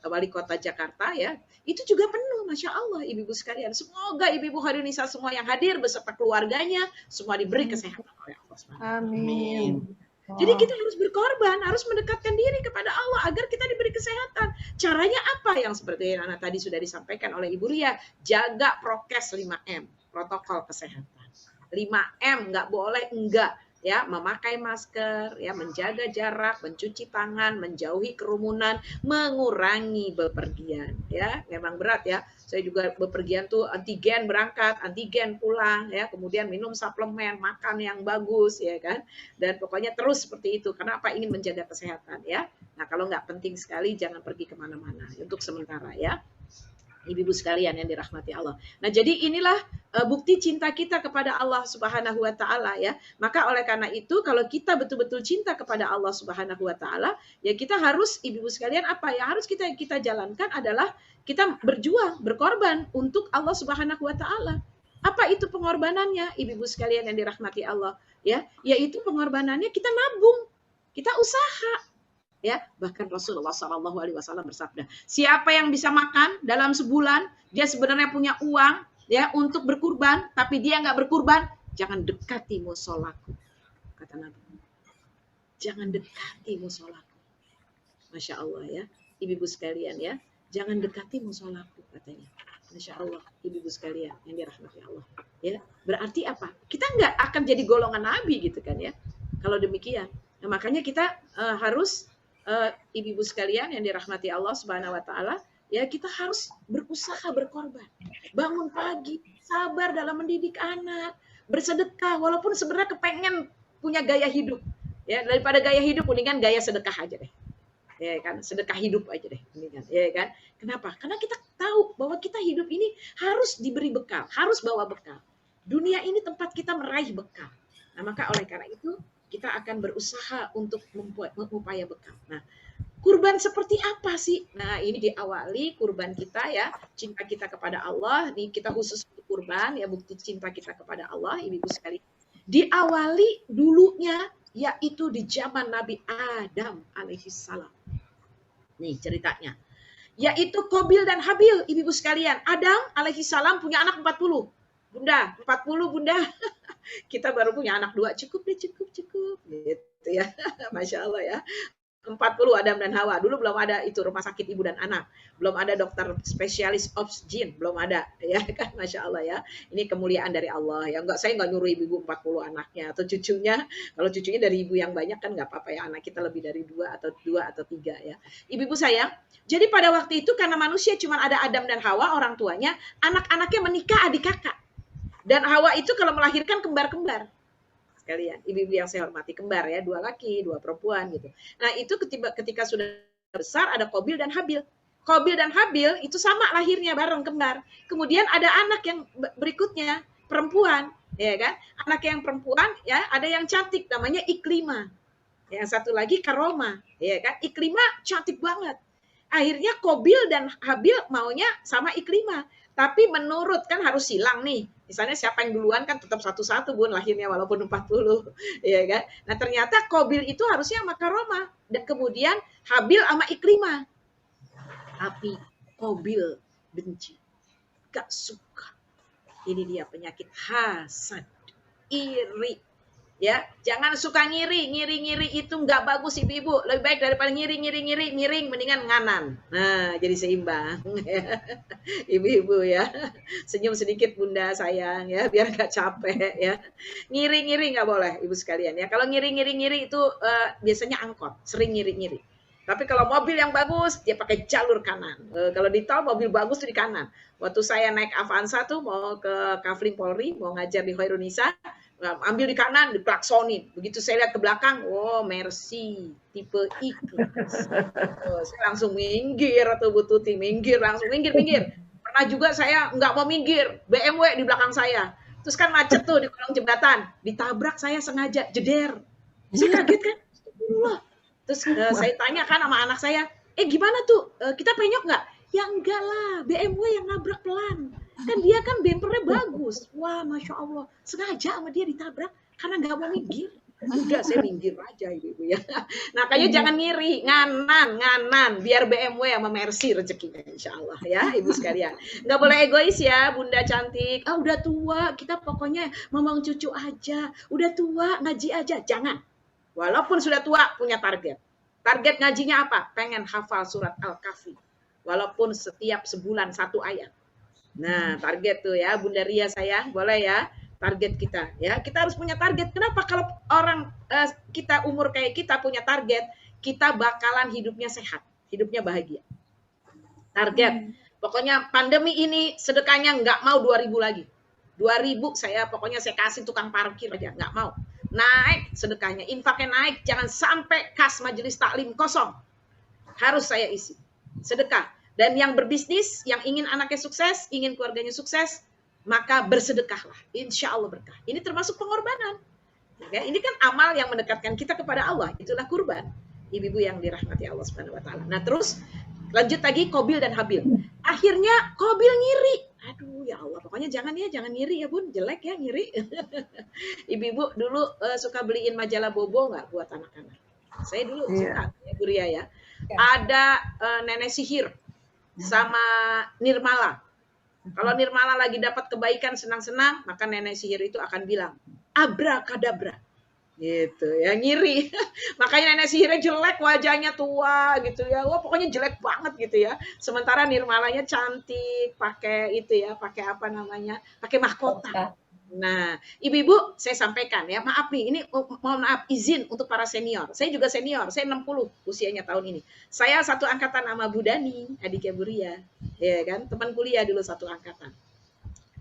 wali kota Jakarta ya, itu juga penuh, masya Allah ibu-ibu sekalian. Semoga ibu-ibu Khairun Nisa semua yang hadir beserta keluarganya semua diberi kesehatan oleh Allah. Amin. Jadi kita harus berkorban, harus mendekatkan diri kepada Allah agar kita diberi kesehatan. Caranya apa? Yang seperti yang tadi sudah disampaikan oleh Ibu Ria, jaga prokes 5M, protokol kesehatan. 5M, nggak boleh enggak. Ya, memakai masker, ya, menjaga jarak, mencuci tangan, menjauhi kerumunan, mengurangi bepergian, ya. Memang berat ya. Saya juga bepergian tuh antigen berangkat, antigen pulang, ya. Kemudian minum suplemen, makan yang bagus, ya kan. Dan pokoknya terus seperti itu. Karena apa? Ingin menjaga kesehatan, ya. Nah, kalau nggak penting sekali, jangan pergi kemana-mana untuk sementara, ya. Ibu-ibu sekalian yang dirahmati Allah. Nah, jadi inilah bukti cinta kita kepada Allah Subhanahu wa taala ya. Maka oleh karena itu kalau kita betul-betul cinta kepada Allah Subhanahu wa taala, ya kita harus ibu-ibu sekalian apa yang harus kita jalankan adalah kita berjuang, berkorban untuk Allah Subhanahu wa taala. Apa itu pengorbanannya? Ibu-ibu sekalian yang dirahmati Allah ya, yaitu pengorbanannya kita nabung, kita usaha. Ya, bahkan Rasulullah SAW bersabda, siapa yang bisa makan dalam sebulan, dia sebenarnya punya uang ya untuk berkurban, tapi dia nggak berkurban, jangan dekati musolaku, kata Nabi. Jangan dekati musolaku. Masya Allah ya, ibu-ibu sekalian ya, jangan dekati musolaku katanya. Masya Allah, ibu-ibu sekalian yang dirahmati Allah. Ya, berarti apa? Kita nggak akan jadi golongan Nabi gitu kan ya. Kalau demikian, nah, makanya kita harus ibu-ibu sekalian yang dirahmati Allah Subhanahu wa taala, ya kita harus berusaha berkorban. Bangun pagi, sabar dalam mendidik anak, bersedekah walaupun sebenarnya kepengen punya gaya hidup. Ya, daripada gaya hidup mendingan gaya sedekah aja deh. Ya kan, sedekah hidup aja deh mendingan. Ya kan? Kenapa? Karena kita tahu bahwa kita hidup ini harus diberi bekal, harus bawa bekal. Dunia ini tempat kita meraih bekal. Nah, maka oleh karena itu kita akan berusaha untuk mengupaya bekal. Nah, kurban seperti apa sih? Nah, ini diawali kurban kita ya, cinta kita kepada Allah. Ini kita khusus untuk kurban ya, bukti cinta kita kepada Allah, ibu-ibu sekalian. Diawali dulunya yaitu di zaman Nabi Adam alaihissalam. Nih ceritanya. Yaitu Qabil dan Habil, ibu-ibu sekalian. Adam alaihissalam punya anak 40. Bunda, 40 Bunda. Kita baru punya anak 2, cukup deh, cukup gitu ya. Masya Allah ya. 40 Adam dan Hawa. Dulu belum ada itu rumah sakit ibu dan anak. Belum ada dokter spesialis obsgin, belum ada ya kan. Masya Allah ya. Ini kemuliaan dari Allah ya. Saya enggak nyuruh ibu 40 anaknya atau cucunya. Kalau cucunya dari ibu yang banyak kan enggak apa-apa ya. Anak kita lebih dari 2 atau 3 ya. Ibu-ibu sayang, jadi pada waktu itu karena manusia cuma ada Adam dan Hawa orang tuanya, anak-anaknya menikah adik kakak. Dan Hawa itu kalau melahirkan kembar-kembar. Sekalian, ibu-ibu yang saya hormati, kembar ya, 2 laki, 2 perempuan gitu. Nah, itu ketika sudah besar ada Qabil dan Habil. Qabil dan Habil itu sama lahirnya bareng kembar. Kemudian ada anak yang berikutnya, perempuan, ya kan? Anak yang perempuan ya, ada yang cantik namanya Iklimah. Yang satu lagi Karoma, ya kan? Iklimah cantik banget. Akhirnya Qabil dan Habil maunya sama Iklimah. Tapi menurut kan harus silang nih. Misalnya siapa yang duluan kan tetap satu-satu Bun lahirnya walaupun 40. Ya kan? Nah ternyata Qabil itu harusnya sama Karoma. Dan kemudian Habil sama Iklimah. Tapi Qabil benci. gak suka. Ini dia penyakit hasad, iri. Ya, jangan suka ngiri itu nggak bagus ibu-ibu. Lebih baik daripada miring, mendingan nganan. Nah, jadi seimbang. Ibu-ibu ya, senyum sedikit bunda sayang ya, biar nggak capek ya. Ngiri nggak boleh ibu sekalian ya. Kalau ngiri itu biasanya angkot, sering ngiri. Tapi kalau mobil yang bagus, dia pakai jalur kanan. Kalau di tol mobil bagus tuh di kanan. Waktu saya naik Avanza tuh mau ke Kavling Polri, mau ngajar di Hoirunisa, ambil di kanan, diklaksonin. Begitu saya lihat ke belakang, oh Mercy, tipe ikhlas. Saya langsung minggir atau Bu Tuti, minggir. Pernah juga saya nggak mau minggir, BMW di belakang saya. Terus kan macet tuh di kolong jembatan, ditabrak saya sengaja, jeder. Saya kaget kan, astagfirullah. Terus saya tanya kan sama anak saya, gimana tuh, kita penyok nggak? Ya enggak lah, BMW yang nabrak pelan. Kan dia kan bempernya bagus. Wah, Masya Allah. Sengaja sama dia ditabrak karena nggak mau minggir. Udah, saya minggir aja ibu ya. Nah, kayaknya jangan ngiri. Nganan. Biar BMW sama Mercy rezekinya insya Allah ya, ibu sekalian. Nggak boleh egois ya, bunda cantik. Udah tua, kita pokoknya ngomong cucu aja. Udah tua, ngaji aja. Jangan. Walaupun sudah tua, punya target. Target ngajinya apa? Pengen hafal surat Al-Kahfi. Walaupun setiap sebulan 1 ayat. Nah, target tuh ya, Bunda Ria sayang, boleh ya, target kita ya. Kita harus punya target. Kenapa? Kalau orang kita umur kayak kita punya target, kita bakalan hidupnya sehat, hidupnya bahagia. Target. Pokoknya pandemi ini sedekahnya nggak mau 2.000 lagi. 2.000 saya kasih tukang parkir aja, nggak mau. Naik sedekahnya, infaknya naik, jangan sampai kas majelis taklim kosong. Harus saya isi. Sedekah. Dan yang berbisnis, yang ingin anaknya sukses, ingin keluarganya sukses, maka bersedekahlah. Insya Allah berkah. Ini termasuk pengorbanan. Ya, ini kan amal yang mendekatkan kita kepada Allah. Itulah kurban. Ibu-ibu yang dirahmati Allah Subhanahu wa taala. Nah, terus lanjut lagi Qabil dan Habil. Akhirnya Qabil ngiri. Aduh ya Allah, pokoknya jangan ngiri ya Bun. Jelek ya ngiri. Ibu-ibu dulu suka beliin majalah Bobo nggak buat anak-anak? Saya dulu suka, ya Bu Ria ya. Ada nenek sihir sama Nirmala. Kalau Nirmala lagi dapat kebaikan senang-senang, maka nenek sihir itu akan bilang abrakadabra. Gitu ya, ngiri. Makanya nenek sihirnya jelek, wajahnya tua gitu ya. Wah, pokoknya jelek banget gitu ya. Sementara Nirmalanya cantik, pakai itu ya, pakai apa namanya? Pakai mahkota. Nah, ibu-ibu saya sampaikan ya, maaf nih, ini mohon maaf izin untuk para senior. Saya juga senior, saya 60 usianya tahun ini. Saya satu angkatan sama Bu Dani, adiknya Bu Ria. Ya kan, teman kuliah dulu satu angkatan.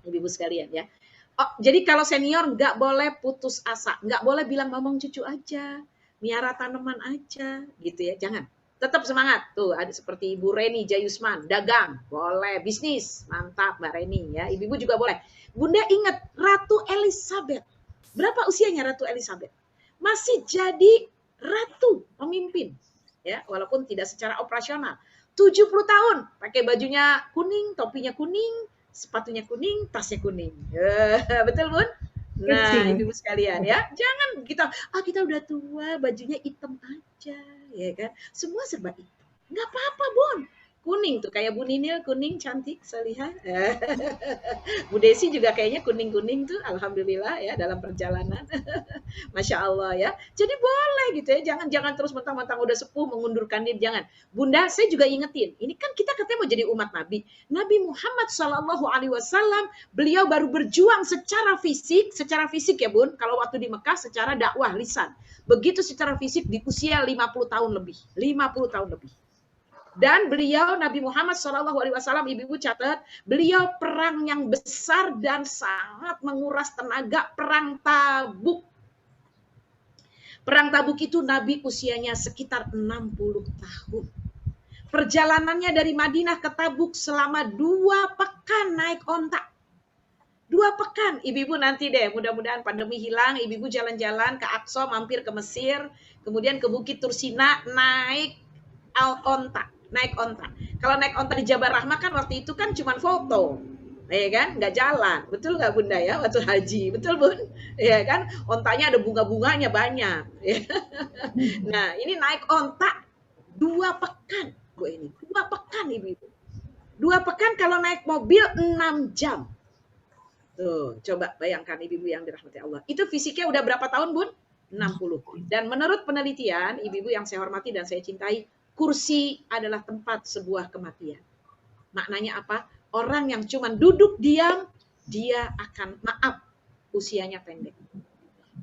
Ibu-ibu sekalian ya. Oh, jadi kalau senior nggak boleh putus asa, nggak boleh bilang ngomong cucu aja, miara tanaman aja, gitu ya, jangan. Tetap semangat. Tuh, ada seperti Ibu Reni Jayusman, dagang, boleh, bisnis, mantap Mbak Reni ya. Ibu-ibu juga boleh. Bunda ingat Ratu Elizabeth. Berapa usianya Ratu Elizabeth? Masih jadi ratu, pemimpin. Ya, walaupun tidak secara operasional. 70 tahun, pakai bajunya kuning, topinya kuning, sepatunya kuning, tasnya kuning. Betul, Bun? Nah, ibu sekalian ya, jangan kita udah tua, bajunya hitam aja, ya kan? Semua serba hitam. Nggak apa-apa, Bun. Kuning tuh, kayak Bu Ninil, kuning, cantik, salihah. Bu Desi juga kayaknya kuning-kuning tuh, alhamdulillah ya, dalam perjalanan. Masya Allah ya. Jadi boleh gitu ya, jangan terus mentang-mentang udah sepuh mengundurkan diri, jangan. Bunda, saya juga ingetin, ini kan kita katanya mau jadi umat Nabi. Nabi Muhammad SAW, beliau baru berjuang secara fisik ya Bun, kalau waktu di Mekah secara dakwah, lisan. Begitu secara fisik di usia 50 tahun lebih. 50 tahun lebih. Dan beliau Nabi Muhammad SAW, ibu-ibu catat, beliau perang yang besar dan sangat menguras tenaga, perang Tabuk. Perang Tabuk itu Nabi usianya sekitar 60 tahun. Perjalanannya dari Madinah ke Tabuk selama 2 pekan naik onta. 2 pekan, ibu-ibu nanti deh, mudah-mudahan pandemi hilang, ibu-ibu jalan-jalan ke Aqsa, mampir ke Mesir, kemudian ke Bukit Tursina, naik onta. Kalau naik onta di Jabal Rahmah kan waktu itu kan cuma foto, ya kan, nggak jalan, betul nggak Bunda ya, waktu haji, betul Bun, ya kan, ontanya ada bunga-bunganya banyak. Ya. Nah ini naik onta 2 pekan, Bu ini 2 pekan ibu-ibu, 2 pekan kalau naik mobil 6 jam. Tuh, coba bayangkan ibu-ibu yang dirahmati Allah. Itu fisiknya udah berapa tahun, Bun? 60. Dan menurut penelitian, ibu-ibu yang saya hormati dan saya cintai, kursi adalah tempat sebuah kematian. Maknanya apa? Orang yang cuma duduk diam, dia akan usianya pendek.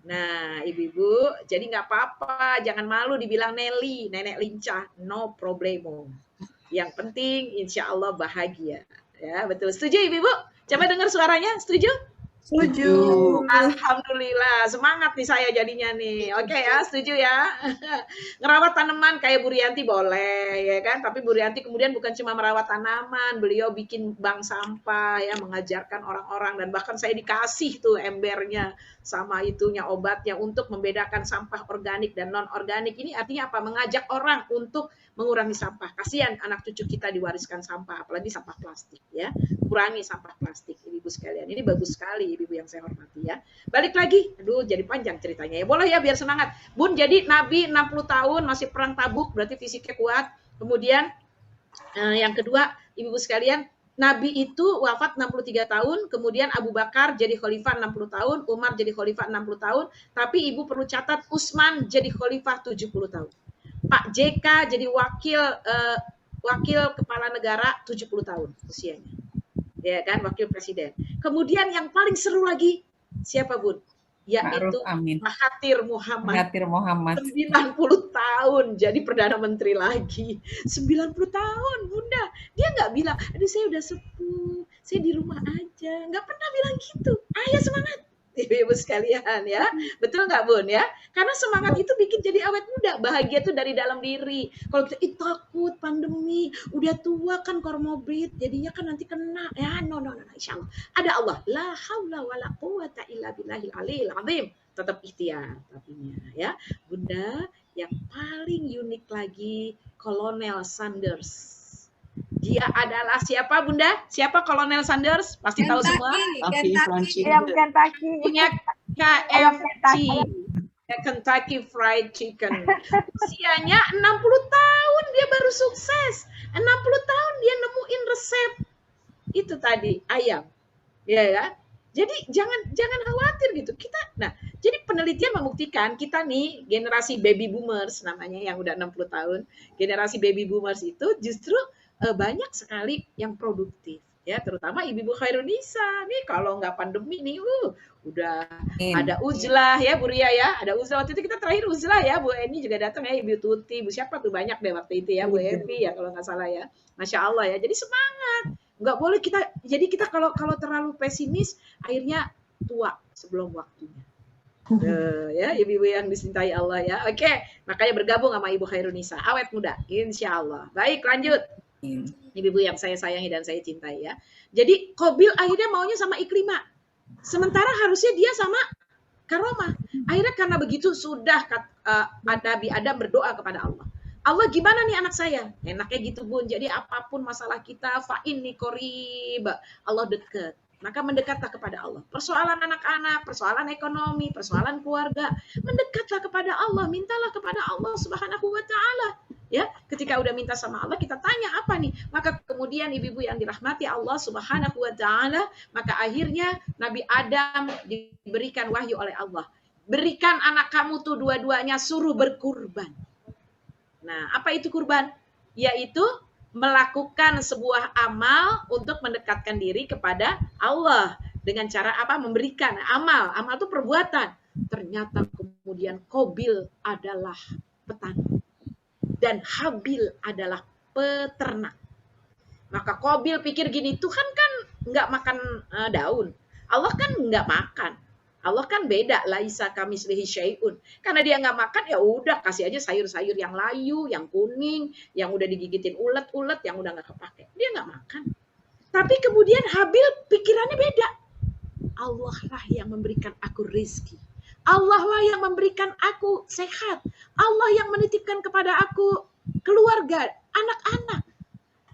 Nah, ibu-ibu, jadi nggak apa-apa, jangan malu dibilang Nelly, nenek lincah, no problemo. Yang penting, insya Allah bahagia. Ya, betul. Setuju, ibu-ibu? Coba dengar suaranya, setuju? Setuju. Alhamdulillah, semangat nih saya jadinya nih. Oke ya, setuju ya. Ngerawat tanaman kayak Bu Rianti boleh ya kan, tapi Bu Rianti kemudian bukan cuma merawat tanaman, beliau bikin bank sampah ya, mengajarkan orang-orang, dan bahkan saya dikasih tuh embernya sama itunya obatnya untuk membedakan sampah organik dan non organik. Ini artinya apa? Mengajak orang untuk mengurangi sampah. Kasihan anak cucu kita diwariskan sampah, apalagi sampah plastik ya. Kurangi sampah plastik, ibu sekalian. Ini bagus sekali ibu yang saya hormati ya. Balik lagi, aduh jadi panjang ceritanya ya. Boleh ya biar semangat. Bun, jadi Nabi 60 tahun masih perang Tabuk, berarti fisiknya kuat. Kemudian yang kedua, ibu sekalian, Nabi itu wafat 63 tahun, kemudian Abu Bakar jadi khalifah 60 tahun, Umar jadi khalifah 60 tahun, tapi ibu perlu catat Utsman jadi khalifah 70 tahun. Pak JK jadi wakil kepala negara 70 tahun usianya. Ya kan, wakil presiden. Kemudian yang paling seru lagi siapa, Bun? Yaitu Mahathir Muhammad. 90 tahun jadi Perdana Menteri lagi. 90 tahun, Bunda. Dia nggak bilang, aduh saya udah sepuh, saya di rumah aja. Nggak pernah bilang gitu. Ayo semangat. Ibu sekalian ya, betul nggak Bun ya? Karena semangat itu bikin jadi awet muda, bahagia tuh dari dalam diri. Kalau kita takut pandemi, udah tua kan komorbid, jadinya kan nanti kena ya, no, insya Allah. Ada Allah, la haula wala quwata illa billahil aliyil azim. Tetap ikhtiar tapinya ya, Bunda. Yang paling unik lagi Kolonel Sanders. Dia adalah siapa, Bunda? Siapa Kolonel Sanders? Pasti tahu semua. Kentucky. Punya KFC. Kentucky Fried Chicken. Usianya 60 tahun dia baru sukses. 60 tahun dia nemuin resep itu tadi ayam. Ya. Jadi jangan khawatir gitu. Jadi penelitian membuktikan kita nih generasi baby boomers namanya yang udah 60 tahun. Generasi baby boomers itu justru banyak sekali yang produktif ya, terutama ibu-ibu Khairunisa nih. Kalau nggak pandemi nih udah ada uzlah ya Bu Ria ya, ada uzlah waktu itu, kita terakhir uzlah ya, Bu Eni juga datang ya, Ibu Tuti, Bu siapa tuh banyak deh waktu itu ya, Bu Evi ya kalau nggak salah ya. Masya Allah ya, jadi semangat, nggak boleh kita kalau terlalu pesimis akhirnya tua sebelum waktunya. Ya ibu-ibu yang dicintai Allah ya. Oke, makanya bergabung sama Ibu Khairunisa, awet muda insya Allah. Baik, lanjut. Ibu-ibu yang saya sayangi dan saya cintai ya. Jadi Qabil akhirnya maunya sama Ikrimah. Sementara harusnya dia sama Karomah. Akhirnya karena begitu sudah Nabi Adam berdoa kepada Allah. Allah, gimana nih anak saya? Enaknya gitu Bun. Jadi apapun masalah kita, fa inni qarib. Allah dekat. Maka mendekatlah kepada Allah. Persoalan anak-anak, persoalan ekonomi, persoalan keluarga, mendekatlah kepada Allah, mintalah kepada Allah Subhanahu wa taala. Ya, ketika udah minta sama Allah, kita tanya apa nih? Maka kemudian ibu-ibu yang dirahmati Allah Subhanahu wa taala, maka akhirnya Nabi Adam diberikan wahyu oleh Allah. Berikan anak kamu tuh dua-duanya, suruh berkurban. Nah, apa itu kurban? Yaitu melakukan sebuah amal untuk mendekatkan diri kepada Allah dengan cara apa? Memberikan amal. Amal itu perbuatan. Ternyata kemudian Qabil adalah petani dan Habil adalah peternak. Maka Qabil pikir gini, Tuhan kan nggak makan daun. Allah kan nggak makan. Allah kan beda, laisa kamitslihi syai'un. Karena dia nggak makan, ya udah kasih aja sayur-sayur yang layu, yang kuning, yang udah digigitin ulet-ulet, yang udah nggak kepake. Dia nggak makan. Tapi kemudian Habil pikirannya beda. Allah lah yang memberikan aku rezeki. Allah lah yang memberikan aku sehat. Allah yang menitipkan kepada aku keluarga, anak-anak,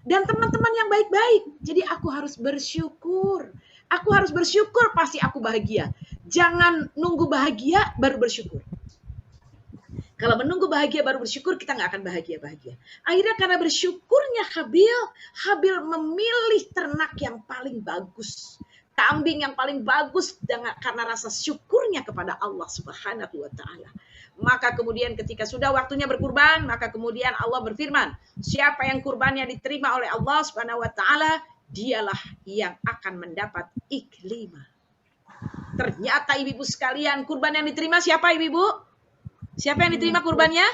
dan teman-teman yang baik-baik. Jadi aku harus bersyukur. Aku harus bersyukur, pasti aku bahagia. Jangan nunggu bahagia baru bersyukur. Kalau menunggu bahagia baru bersyukur, kita nggak akan bahagia-bahagia. Akhirnya karena bersyukurnya Habil memilih ternak yang paling bagus. Kambing yang paling bagus karena rasa syukurnya kepada Allah Subhanahu wa Ta'ala. Maka kemudian ketika sudah waktunya berkurban, maka kemudian Allah berfirman, siapa yang kurbannya diterima oleh Allah Subhanahu wa Ta'ala, dialah yang akan mendapat iklimah. Ternyata ibu-ibu sekalian, kurban yang diterima siapa ibu-ibu? Siapa yang diterima kurbannya?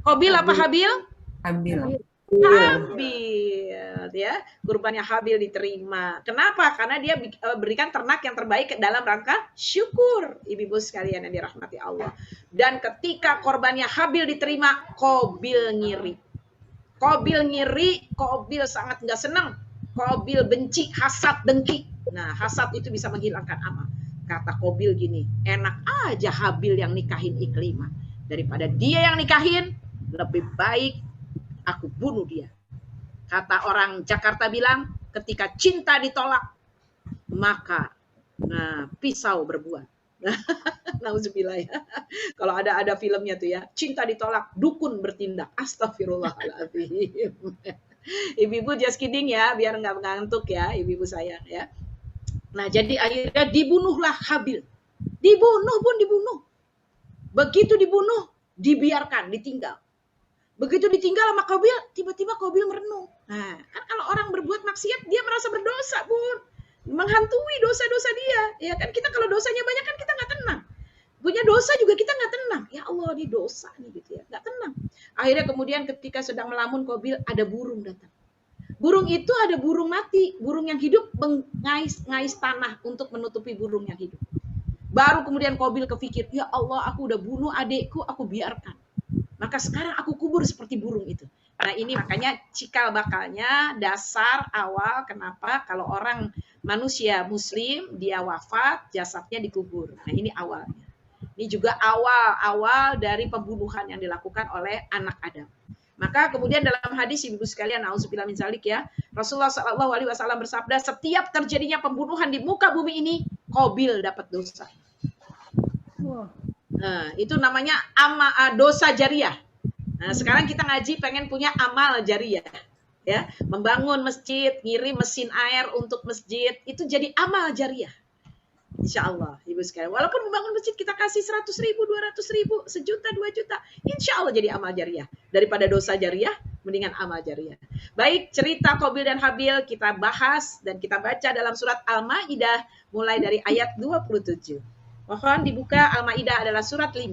Qabil apa Habil? Habil. Habil, ya. Kurbannya Habil diterima. Kenapa? Karena dia berikan ternak yang terbaik dalam rangka syukur, ibu-ibu sekalian yang dirahmati Allah. Dan ketika korbannya Habil diterima, Qabil ngiri. Qabil sangat nggak senang. Qabil benci, hasad, dengki. Nah, hasad itu bisa menghilangkan amal. Kata Qabil gini, enak aja Habil yang nikahin Iklimah. Daripada dia yang nikahin, lebih baik aku bunuh dia. Kata orang Jakarta bilang, ketika cinta ditolak, maka pisau berbuah. Nauzubillah ya. Kalau ada filmnya tuh ya, cinta ditolak, dukun bertindak. Astagfirullahaladzim. Ibu-ibu just kidding ya, biar nggak ngantuk ya, ibu-ibu sayang ya. Nah, jadi akhirnya dibunuhlah Habil. Dibunuh. Begitu dibunuh, dibiarkan, ditinggal. Begitu ditinggal sama Qabil, tiba-tiba Qabil merenung. Nah, kan kalau orang berbuat maksiat, dia merasa berdosa, Bun. Menghantui dosa-dosa dia. Ya kan, kita kalau dosanya banyak kan kita nggak tenang. Punya dosa juga kita nggak tenang. Ya Allah, ini dosa nih gitu ya. Nggak tenang. Akhirnya kemudian ketika sedang melamun Qabil, ada burung datang. Burung itu ada burung mati, burung yang hidup mengais tanah untuk menutupi burung yang hidup. Baru kemudian Qabil kepikir, ya Allah, aku udah bunuh adikku, aku biarkan. Maka sekarang aku kubur seperti burung itu. Nah, ini makanya cikal bakalnya, dasar awal kenapa kalau orang manusia muslim, dia wafat, jasadnya dikubur. Nah, ini awalnya. Ini juga awal dari pembunuhan yang dilakukan oleh anak Adam. Maka kemudian dalam hadis ibu sekalian, nauzubillah min zalik ya, Rasulullah SAW bersabda, setiap terjadinya pembunuhan di muka bumi ini, Qabil dapat dosa. Nah, itu namanya dosa jariah. Nah, sekarang kita ngaji pengen punya amal jariah. Ya, membangun masjid, ngirim mesin air untuk masjid, itu jadi amal jariah. Insya Allah, ibu sekalian. Walaupun membangun masjid kita kasih 100.000, 200.000, 1 juta, 2 juta. Insya Allah jadi amal jariah. Daripada dosa jariah, mendingan amal jariah. Baik, cerita Qabil dan Habil kita bahas dan kita baca dalam surat Al-Ma'idah mulai dari ayat 27. Mohon dibuka, Al-Ma'idah adalah surat 5.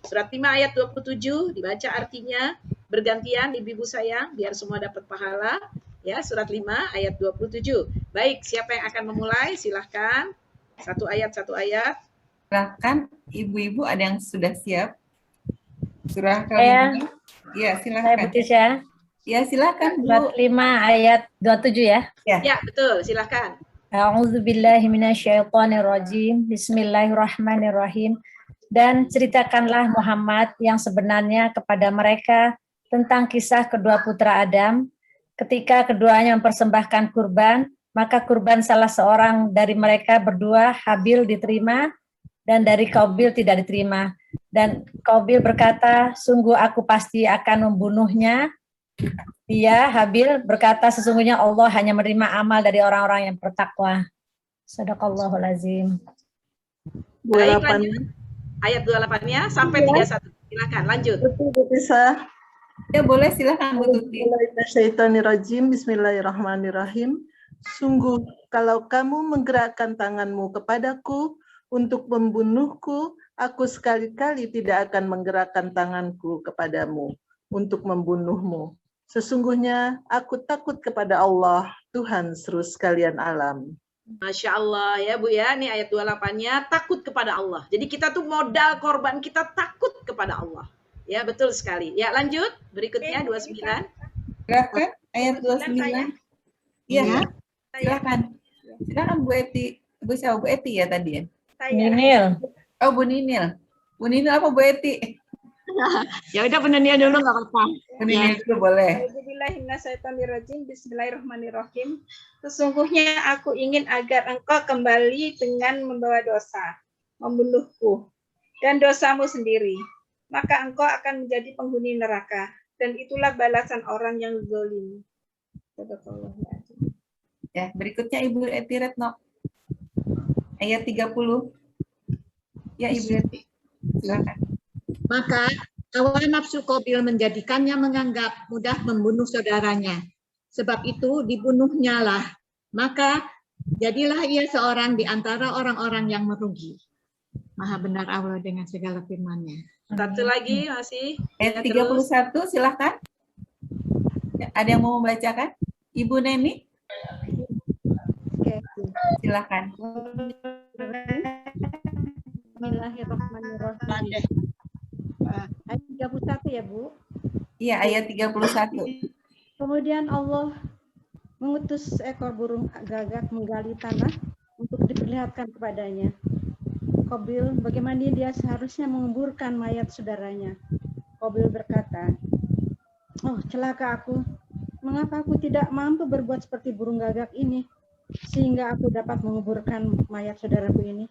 Surat 5 ayat 27 dibaca artinya bergantian ibu-ibu sayang biar semua dapat pahala. Ya, surat 5 ayat 27. Baik, siapa yang akan memulai? Silahkan. Satu ayat. Silahkan, ibu-ibu ada yang sudah siap? Surah Saya, ya, silakan. saya Butisha. Ya, silakan, Bu. Surat 5 ayat 27 ya. Ya, betul. Silakan. A'udzubillahi minasyaitonirrajim. Bismillahirrahmanirrahim. Dan ceritakanlah Muhammad yang sebenarnya kepada mereka tentang kisah kedua putra Adam. Ketika keduanya mempersembahkan kurban, maka kurban salah seorang dari mereka berdua, Habil, diterima, dan dari Qabil tidak diterima. Dan Qabil berkata, sungguh aku pasti akan membunuhnya. Dia, Habil, berkata, sesungguhnya Allah hanya menerima amal dari orang-orang yang bertakwa. Shadaqallahul azim. Baik, lanjut. Ayat 28-nya sampai 31. Silakan, lanjut. Bisa. Ya, boleh, silakan, Bu Tuti. Bismillahirrahmanirrahim. Sungguh, kalau kamu menggerakkan tanganmu kepadaku untuk membunuhku, aku sekali-kali tidak akan menggerakkan tanganku kepadamu untuk membunuhmu. Sesungguhnya aku takut kepada Allah, Tuhan seluruh sekalian alam. Masya Allah ya Bu ya, ini ayat 28-nya takut kepada Allah. Jadi kita tuh modal korban kita takut kepada Allah. Ya, betul sekali. Ya, lanjut. Berikutnya 29. Silakan, ayat 29. Iya. Silakan Bu Eti. Bu Eti ya tadi ya? Ninil. Oh, Bu Ninil. Bu Ninil apa Bu Eti? Ya udah, Bu Ninil dulu nggak apa-apa. Bu Ninil dulu boleh. Bismillahirrahmanirrahim. Sesungguhnya aku ingin agar engkau kembali dengan membawa dosa, membunuhku, dan dosamu sendiri. maka engkau akan menjadi penghuni neraka. Dan itulah balasan orang yang zalim. Ya, berikutnya Ibu Eti Retno. Ayat 30. Ya, Ibu Eti. Silakan. Maka hawa nafsu Qabil menjadikannya menganggap mudah membunuh saudaranya. Sebab itu dibunuhnya lah. Maka jadilah ia seorang di antara orang-orang yang merugi. Maha benar Allah dengan segala firman-Nya. Satu lagi masih. Ayat Ya, terus. 31, silahkan. Ya, ada yang mau membacakan? Ibu Neni? Silahkan. Bismillahirrahmanirrahim. Ayat 31 ya, Bu. Iya, ayat 31. Kemudian Allah mengutus seekor burung gagak menggali tanah untuk diperlihatkan kepadanya. Qabil, bagaimana dia seharusnya menguburkan mayat saudaranya. Qabil berkata, "Oh, celaka aku. Mengapa aku tidak mampu berbuat seperti burung gagak ini, sehingga aku dapat menguburkan mayat saudaraku ini?"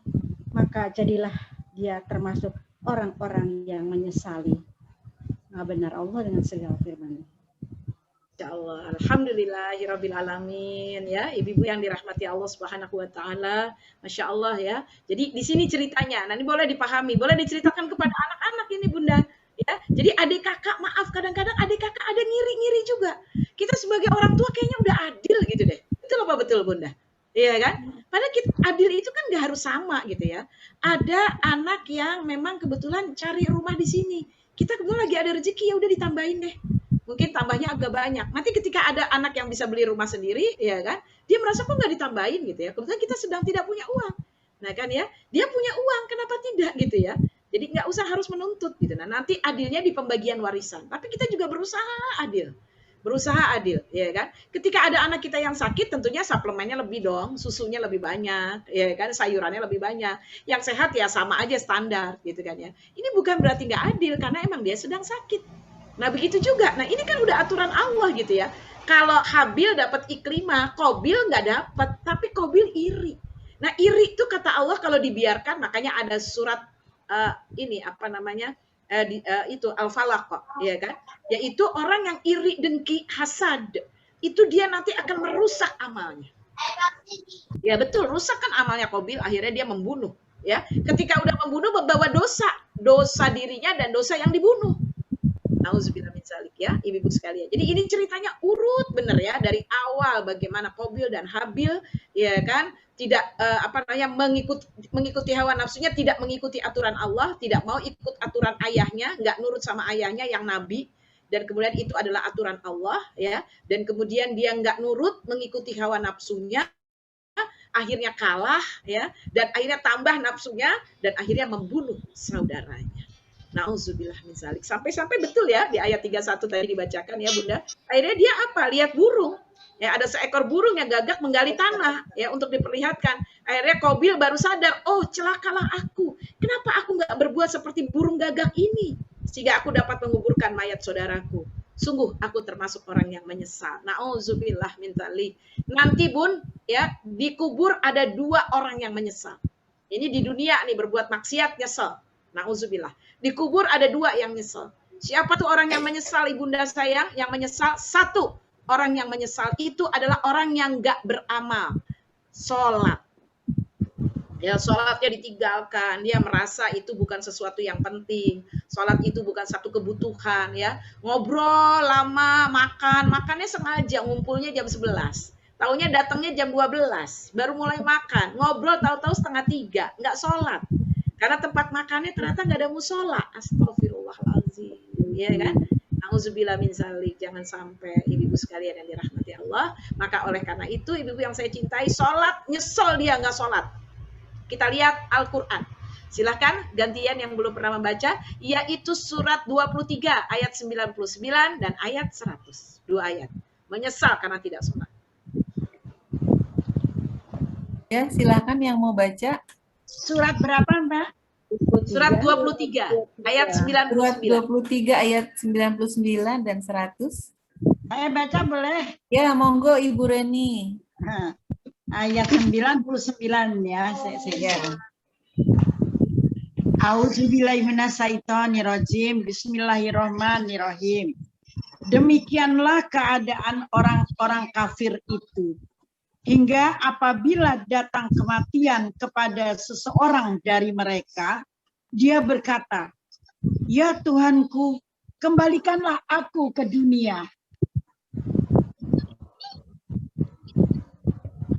Maka jadilah dia termasuk orang-orang yang menyesali. Nah, benar Allah dengan segala firman-Nya. Insya Allah. Alhamdulillahirabbil alamin ya, ibu-ibu yang dirahmati Allah Subhanahu wa taala. Masya Allah ya. Jadi di sini ceritanya. Nah, ini boleh dipahami, boleh diceritakan kepada anak-anak ini, Bunda. Ya. Jadi adik kakak, maaf kadang-kadang adik kakak ada ngiri-ngiri juga. Kita sebagai orang tua kayaknya udah adil gitu deh. Betul apa betul, Bunda? Iya kan? Padahal kita, adil itu kan nggak harus sama gitu ya. Ada anak yang memang kebetulan cari rumah di sini. Kita kebetulan lagi ada rezeki, ya udah ditambahin deh. Mungkin tambahnya agak banyak. Nanti ketika ada anak yang bisa beli rumah sendiri, ya kan, dia merasa kok nggak ditambahin gitu ya. Kebetulan kita sedang tidak punya uang, nah kan ya, dia punya uang, kenapa tidak gitu ya? Jadi nggak usah harus menuntut gitu. Nah nanti adilnya di pembagian warisan. Tapi kita juga berusaha adil, ya kan. Ketika ada anak kita yang sakit, tentunya suplemennya lebih dong, susunya lebih banyak, ya kan, sayurannya lebih banyak. Yang sehat ya sama aja standar gitu kan ya. Ini bukan berarti nggak adil karena emang dia sedang sakit. Nah begitu juga, nah ini kan udah aturan Allah gitu ya. Kalau Habil dapat Ikrimah, Qabil nggak dapat, tapi Qabil iri. Nah iri itu kata Allah kalau dibiarkan, makanya ada surat ini apa namanya, itu Al-Falaq kok, ya kan? Yaitu orang yang iri, dengki, hasad, itu dia nanti akan merusak amalnya. Ya betul, rusak kan amalnya Qabil, akhirnya dia membunuh. Ya, ketika udah membunuh membawa dosa dirinya dan dosa yang dibunuh. Nauzubillah min dzalik ya, ibu-ibu sekalian. Jadi ini ceritanya urut bener ya dari awal bagaimana Qabil dan Habil ya kan tidak mengikuti hawa nafsunya, tidak mengikuti aturan Allah, tidak mau ikut aturan ayahnya, nggak nurut sama ayahnya yang nabi, dan kemudian itu adalah aturan Allah ya, dan kemudian dia nggak nurut mengikuti hawa nafsunya, akhirnya kalah ya, dan akhirnya tambah nafsunya dan akhirnya membunuh saudaranya. Nauzubillah min dzalik. Sampai-sampai betul ya di ayat 31 tadi dibacakan ya Bunda. Akhirnya dia apa? Lihat burung. Ya ada seekor burung yang gagak menggali tanah ya untuk diperlihatkan. Akhirnya Qabil baru sadar, oh celakalah aku. Kenapa aku nggak berbuat seperti burung gagak ini? Sehingga aku dapat menguburkan mayat saudaraku. Sungguh aku termasuk orang yang menyesal. Nauzubillah min dzalik. Nanti Bun ya dikubur ada 2 orang yang menyesal. Ini di dunia nih berbuat maksiat nyesel. Nauzubillah. Dikubur ada 2 yang nyesal. Siapa tuh orang yang menyesal, ibunda sayang? Yang menyesal, 1 orang yang menyesal itu adalah orang yang gak beramal. Sholat. Ya, sholatnya ditinggalkan. Dia merasa itu bukan sesuatu yang penting. Sholat itu bukan satu kebutuhan ya. Ngobrol lama, makannya sengaja, ngumpulnya jam 11. Taunya datangnya jam 12, baru mulai makan. Ngobrol tahu-tahu 2:30, nggak sholat. Karena tempat makannya ternyata nggak ada musola. Astagfirullahaladzim. Ya kan? Nauzubillah min dzalik. Jangan sampai ibu-ibu sekalian yang dirahmati Allah. Maka oleh karena itu ibu-ibu yang saya cintai, sholat, nyesel dia nggak sholat. Kita lihat Al-Quran. Silahkan gantian yang belum pernah membaca. Yaitu surat 23 ayat 99 dan ayat 100. 2 ayat. Menyesal karena tidak sholat. Ya, silahkan yang mau baca. Surat berapa, Mbak? Surat 23 ayat 99. Surat 23 ayat 99 dan 100. Saya baca boleh? Ya, monggo Ibu Reni. Nah, ayat 99 ya. Ya. Auzubillahiminasyaitonirrajim. Bismillahirrahmanirrahim. Demikianlah keadaan orang-orang kafir itu. Hingga apabila datang kematian kepada seseorang dari mereka, dia berkata, "Ya Tuhanku, kembalikanlah aku ke dunia."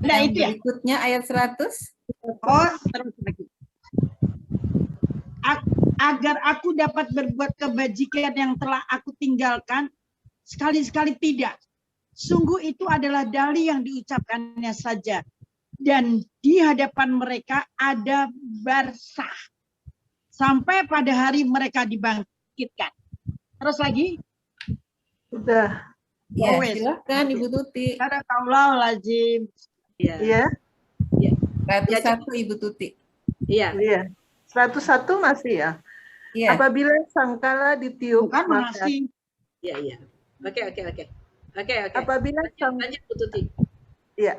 Nah, Yang itu ya. berikutnya ayat 100. Oh, terus lagi. Agar aku dapat berbuat kebajikan yang telah aku tinggalkan, sekali-sekali tidak. Sungguh itu adalah dalih yang diucapkannya saja. Dan di hadapan mereka ada barsah. Sampai pada hari mereka dibangkitkan. Terus lagi. Sudah. Ya, Oh, wes. silakan Ibu Tuti. Sadaqallahul-azim. Iya. Iya. 101 Ibu Tuti. Iya. Iya. 101 masih ya. Iya. Apabila sangkala ditiup Bukan maka masih. Iya, iya. Oke. apabila Lanjut Bu Tuti. ya,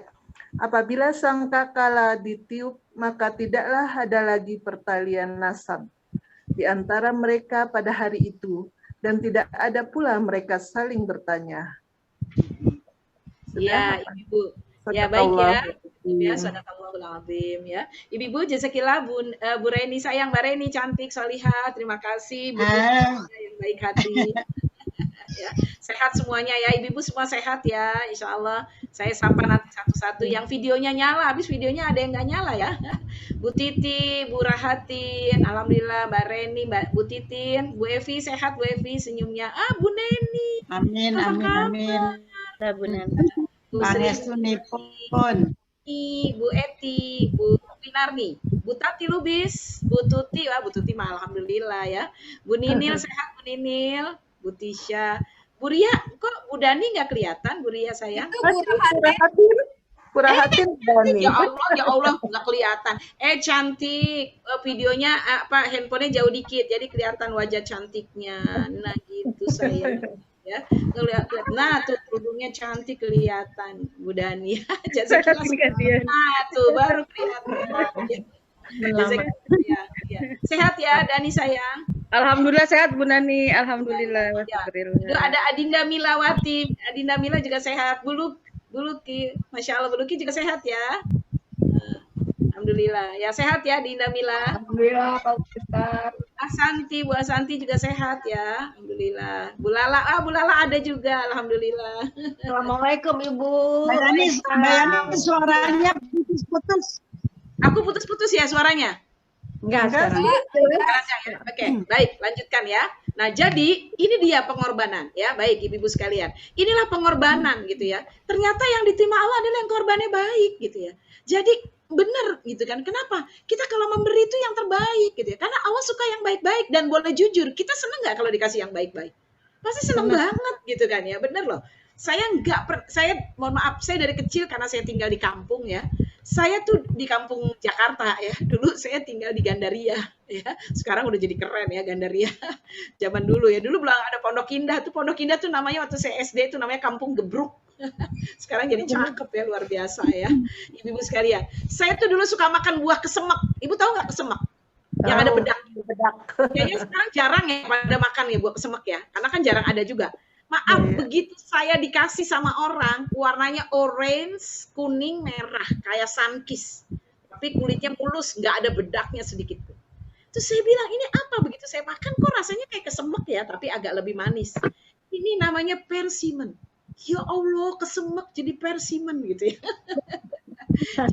apabila sangkakala ditiup maka tidaklah ada lagi pertalian nasab di antara mereka pada hari itu dan tidak ada pula mereka saling bertanya. Iya, Ibu. Ya, baik ya. Ya, sadaqallahul azim ya. Ibu jazakillah Bu Reni sayang, Mbak Reni cantik, salihah. Terima kasih Bu yang baik hati. Ya, sehat semuanya ya. Ibu semua sehat ya. Insya Allah saya sapa nanti satu-satu. Yang videonya nyala, habis videonya ada yang nggak nyala ya. Bu Titi, Bu Rahatin, alhamdulillah Mbak Reni, Bu Titin, Bu Evi sehat, Bu Evi senyumnya. Bu Neni. Amin, amin. Bu Neni. Bu Pangestunipun. Bu Eti, Bu Pinarni, Bu Tati Lubis, Bu Tuti, Bu Tuti mah alhamdulillah ya. Bu Ninil sehat, Bu Ninil, Bu Tisha, Bu Ria, kok Bu Dani nggak kelihatan, Bu Ria sayang? Purahatin Dani. Ya Allah nggak kelihatan. Cantik, videonya handphonenya jauh dikit, jadi kelihatan wajah cantiknya. Nah gitu sayang. Ya, ngelihat. Nah, tuh kerudungnya cantik kelihatan, Bu Dani. Nah, tuh baru kelihatan. Ya. Sehat ya, Dani sayang. Alhamdulillah sehat Bu Nani, alhamdulillah. Ya. Ada Adinda Milawati, Adinda Mila juga sehat. Bu Luki, Masya Allah, Bu Luki juga sehat ya. Alhamdulillah. Ya sehat ya Dinda Mila. Alhamdulillah Pak Ustaz. Bu Asanti juga sehat ya. Alhamdulillah. Bu Lala ada juga. Alhamdulillah. Assalamualaikum Ibu. Mbak Yani suaranya putus-putus. Aku putus-putus ya suaranya? Enggak sekarang. Oke, baik, lanjutkan ya. Nah, jadi ini dia pengorbanan ya. Baik, Ibu-ibu sekalian. Inilah pengorbanan gitu ya. Ternyata yang diterima Allah adalah yang korbannya baik gitu ya. Jadi benar gitu kan. Kenapa? Kita kalau memberi itu yang terbaik gitu ya. Karena Allah suka yang baik-baik dan boleh jujur. Kita senang nggak kalau dikasih yang baik-baik? Pasti senang banget gitu kan ya. Bener loh. Saya mohon maaf, saya dari kecil karena saya tinggal di kampung ya. Saya tuh di kampung Jakarta ya. Dulu saya tinggal di Gandaria ya. Sekarang udah jadi keren ya Gandaria. Zaman dulu ya. Dulu belum ada Pondok Indah. Pondok Indah tuh namanya waktu saya SD itu namanya Kampung Gebruk. Sekarang jadi cakep ya, luar biasa ya. Ibu-ibu sekalian. Saya tuh dulu suka makan buah kesemek. Ibu tahu nggak kesemek? Yang ada bedak. Kayaknya sekarang jarang ya pada makan ya buah kesemek ya. Karena kan jarang ada juga. Maaf, begitu saya dikasih sama orang, warnanya orange, kuning, merah, kayak sunkiss. Tapi kulitnya mulus, nggak ada bedaknya sedikit pun. Terus saya bilang, ini apa? Begitu saya makan, kok rasanya kayak kesemek ya, tapi agak lebih manis. Ini namanya persimmon. Ya Allah, kesemek jadi persimmon gitu ya.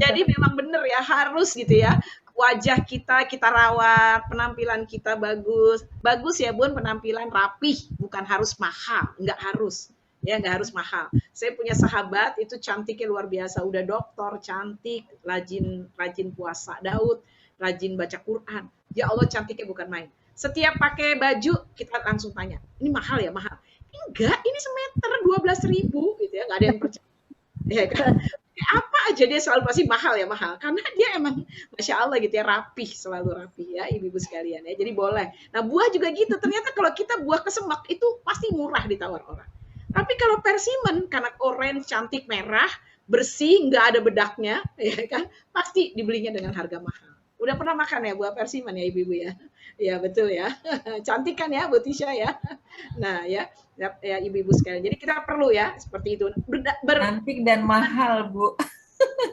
Jadi memang benar ya, harus gitu ya. Wajah kita rawat, penampilan kita bagus. Bagus ya Bun, penampilan rapih, bukan harus mahal, nggak harus. Ya, nggak harus mahal. Saya punya sahabat itu cantiknya luar biasa, udah doktor, cantik, rajin puasa Daud, rajin baca Quran. Ya Allah, cantiknya bukan main. Setiap pakai baju kita langsung tanya, ini mahal ya, mahal. Enggak, ini semeter 12.000 gitu ya, nggak ada yang percaya. Ya kan? Apa aja dia selalu pasti mahal ya, mahal karena dia emang Masya Allah gitu ya, rapih, selalu rapih ya ibu-ibu sekalian ya. Jadi boleh. Nah buah juga gitu, ternyata kalau kita buah kesemek itu pasti murah ditawar orang. Tapi kalau persimmon karena orange, cantik, merah, bersih, nggak ada bedaknya ya kan, pasti dibelinya dengan harga mahal. Udah pernah makan ya buah persimmon ya ibu-ibu ya? Ya betul ya. Cantik kan ya Bu Tisha ya. Nah ya ibu-ibu sekalian. Jadi kita perlu ya seperti itu. Cantik dan mahal Bu.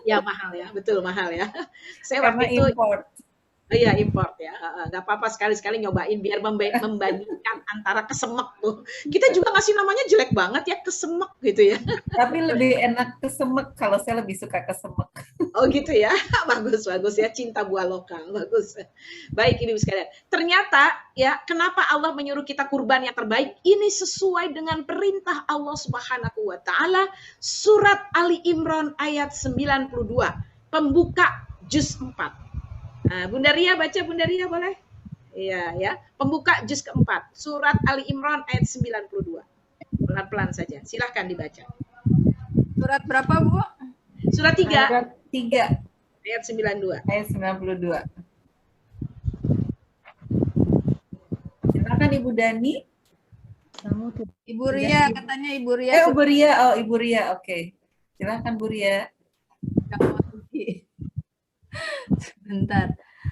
Ya mahal ya, betul mahal ya. Saya Karena waktu itu import. Iya import ya, nggak apa-apa sekali-sekali nyobain biar membandingkan antara kesemek tuh. Kita juga ngasih namanya jelek banget ya, kesemek gitu ya. Tapi lebih enak kesemek, kalau saya lebih suka kesemek. Oh gitu ya, bagus ya, cinta buah lokal, bagus. Baik ibu sekalian, ternyata ya kenapa Allah menyuruh kita kurban yang terbaik? Ini sesuai dengan perintah Allah Subhanahu Wa Taala, surat Ali Imran ayat 92, pembuka juz 4. Nah, Bunda Ria baca, Bunda Ria boleh? Iya ya, pembuka juz keempat, surat Ali Imran ayat 92. Pelan-pelan saja, silahkan dibaca. Surat berapa Bu? Surat 3. Surat 3. Ayat 92. Ayat 92. Silakan Ibu Dani. Ibu Ria, katanya Ibu Ria. Ibu Ria, Ibu Ria, oke. Silakan Bu Ria. Sebentar.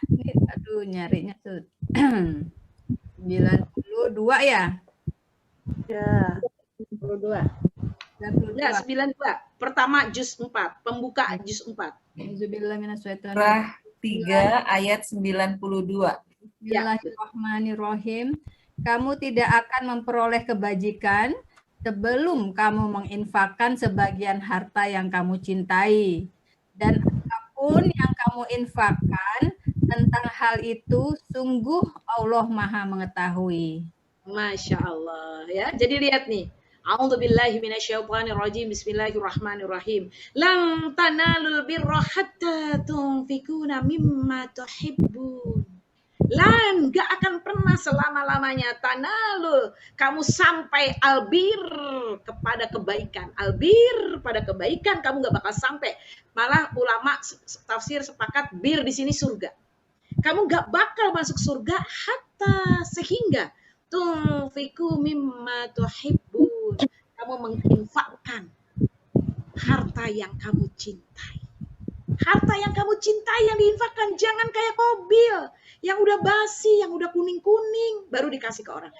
Ini aduh nyarinya tuh. 92 ya? Ya. 92. Ya, 92. Pertama juz 4, pembuka juz 4. Surah 3 ayat 92. Bismillahirrahmanirrahim. Kamu tidak akan memperoleh kebajikan sebelum kamu menginfakkan sebagian harta yang kamu cintai. Dan apapun yang kamu infakkan tentang hal itu, sungguh Allah Maha mengetahui. Masya Allah ya. Jadi lihat nih. A'udzubillahi minasyaitonirrajim. Bismillahirrahmanirrahim. Lan tanalul birra hatta tunfikuna mimma tuhibbun. Lan gak akan pernah selama-lamanya tanalul kamu sampai albir kepada kebaikan. Albir pada kebaikan kamu gak bakal sampai. Malah ulama tafsir sepakat bir di sini surga. Kamu gak bakal masuk surga hatta sehingga tunfiku mimma tuhibbun. Kamu menginfakkan harta yang kamu cintai. Harta yang kamu cintai yang diinfakkan, jangan kayak kobil yang udah basi, yang udah kuning-kuning baru dikasih ke orang.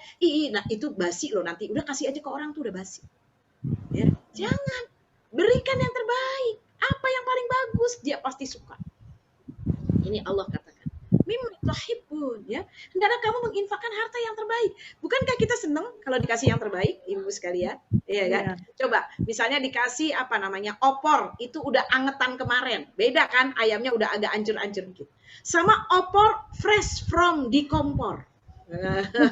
Nah itu basi loh, nanti udah kasih aja ke orang tuh udah basi. Ya, jangan, berikan yang terbaik. Apa yang paling bagus dia pasti suka. Ini Allah katakan. Mimma tuhibbun ya. Hendaklah kamu menginfakkan harta yang terbaik. Bukankah kita senang kalau dikasih yang terbaik, Ibu sekalian? Iya kan? Ya. Coba misalnya dikasih apa namanya? Opor, itu udah angetan kemarin. Beda kan? Ayamnya udah agak ancur-ancur dikit. Sama opor fresh from di kompor.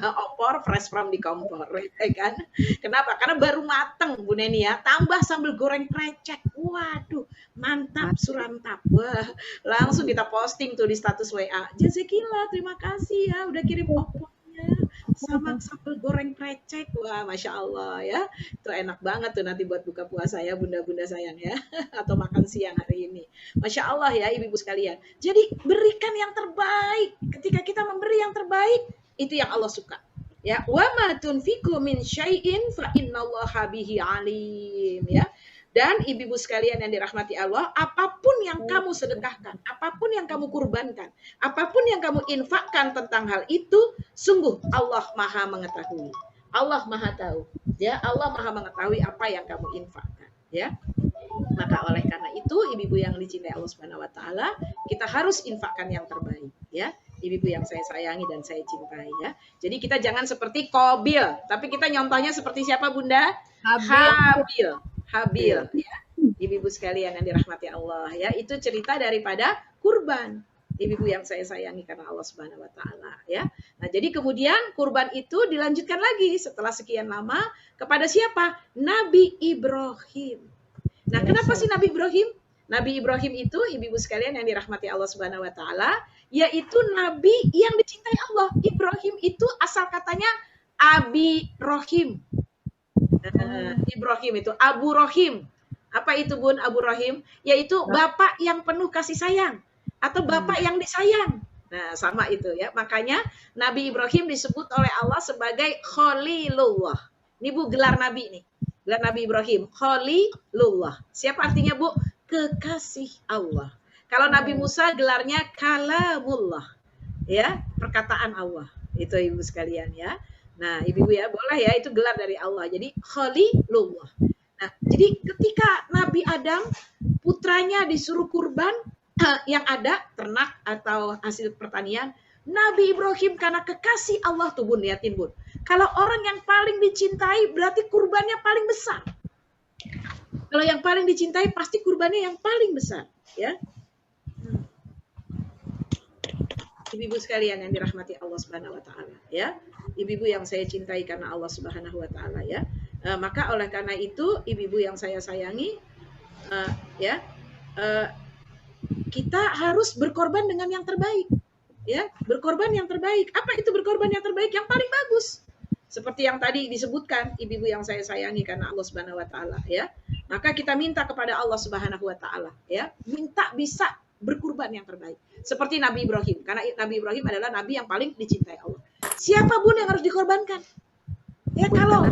Opor fresh from di kompor, ya kan? Kenapa? Karena baru mateng, Bu Neni ya. Tambah sambal goreng krecek. Waduh, mantap surantap. Wah, langsung kita posting tuh di status WA. Jazakillah, terima kasih ya udah kirim opornya sama sambal goreng krecek. Wah, Masya Allah ya. Itu enak banget tuh nanti buat buka puasa ya, bunda-bunda sayang ya. Atau makan siang hari ini. Masya Allah ya, ibu-ibu sekalian. Jadi berikan yang terbaik. Ketika kita memberi yang terbaik, itu yang Allah suka. Ya, wa ma tunfiqu min syai'in fa innallaha bihi alim ya. Dan ibu-ibu sekalian yang dirahmati Allah, apapun yang kamu sedekahkan, apapun yang kamu kurbankan, apapun yang kamu infakkan tentang hal itu, sungguh Allah Maha mengetahui. Allah Maha tahu. Ya, Allah Maha mengetahui apa yang kamu infakkan, ya. Maka oleh karena itu, ibu-ibu yang dicintai Allah Subhanahu wa taala, kita harus infakkan yang terbaik, ya. Ibu-ibu yang saya sayangi dan saya cintai ya. Jadi kita jangan seperti Qabil, tapi kita nyontohnya seperti siapa Bunda? Habil ya. Ibu-ibu sekalian yang dirahmati Allah ya. Itu cerita daripada kurban. Ibu-ibu yang saya sayangi karena Allah Subhanahu wa taala ya. Nah, jadi kemudian kurban itu dilanjutkan lagi setelah sekian lama kepada siapa? Nabi Ibrahim. Nah, kenapa sih Nabi Ibrahim? Nabi Ibrahim itu, ibu-ibu sekalian yang dirahmati Allah Subhanahu wa taala, yaitu nabi yang dicintai Allah. Ibrahim itu asal katanya Abi Rohim. Ibrahim itu Abu Rohim. Apa itu Bun Abu Rohim? Yaitu bapak yang penuh kasih sayang atau bapak yang disayang. Nah, sama itu ya. Makanya Nabi Ibrahim disebut oleh Allah sebagai Khalilullah. Ini Bu gelar Nabi nih. Gelar Nabi Ibrahim, Khalilullah. Siapa artinya Bu? Kekasih Allah. Kalau Nabi Musa gelarnya kalamullah, ya, perkataan Allah. Itu ibu sekalian ya. Nah, ibu-ibu ya, boleh ya, itu gelar dari Allah. Jadi Khalilullah. Nah, jadi ketika Nabi Adam putranya disuruh kurban yang ada ternak atau hasil pertanian, Nabi Ibrahim karena kekasih Allah tuh Bun, liatin Bun. Kalau orang yang paling dicintai berarti kurbannya paling besar. Kalau yang paling dicintai pasti kurbannya yang paling besar, ya. Ibu-ibu sekalian yang dirahmati Allah Subhanahu wa taala, ya. Ibu-ibu yang saya cintai karena Allah Subhanahu wa taala, ya. Maka oleh karena itu ibu-ibu yang saya sayangi, kita harus berkorban dengan yang terbaik, ya. Berkorban yang terbaik. Apa itu berkorban yang terbaik? Yang paling bagus. Seperti yang tadi disebutkan, ibu-ibu yang saya sayangi karena Allah Subhanahu wa taala, ya. Maka kita minta kepada Allah Subhanahu wa taala, ya. Minta bisa berkurban yang terbaik. Seperti Nabi Ibrahim, karena Nabi Ibrahim adalah nabi yang paling dicintai Allah. Siapa pun yang harus dikorbankan. Ya kalau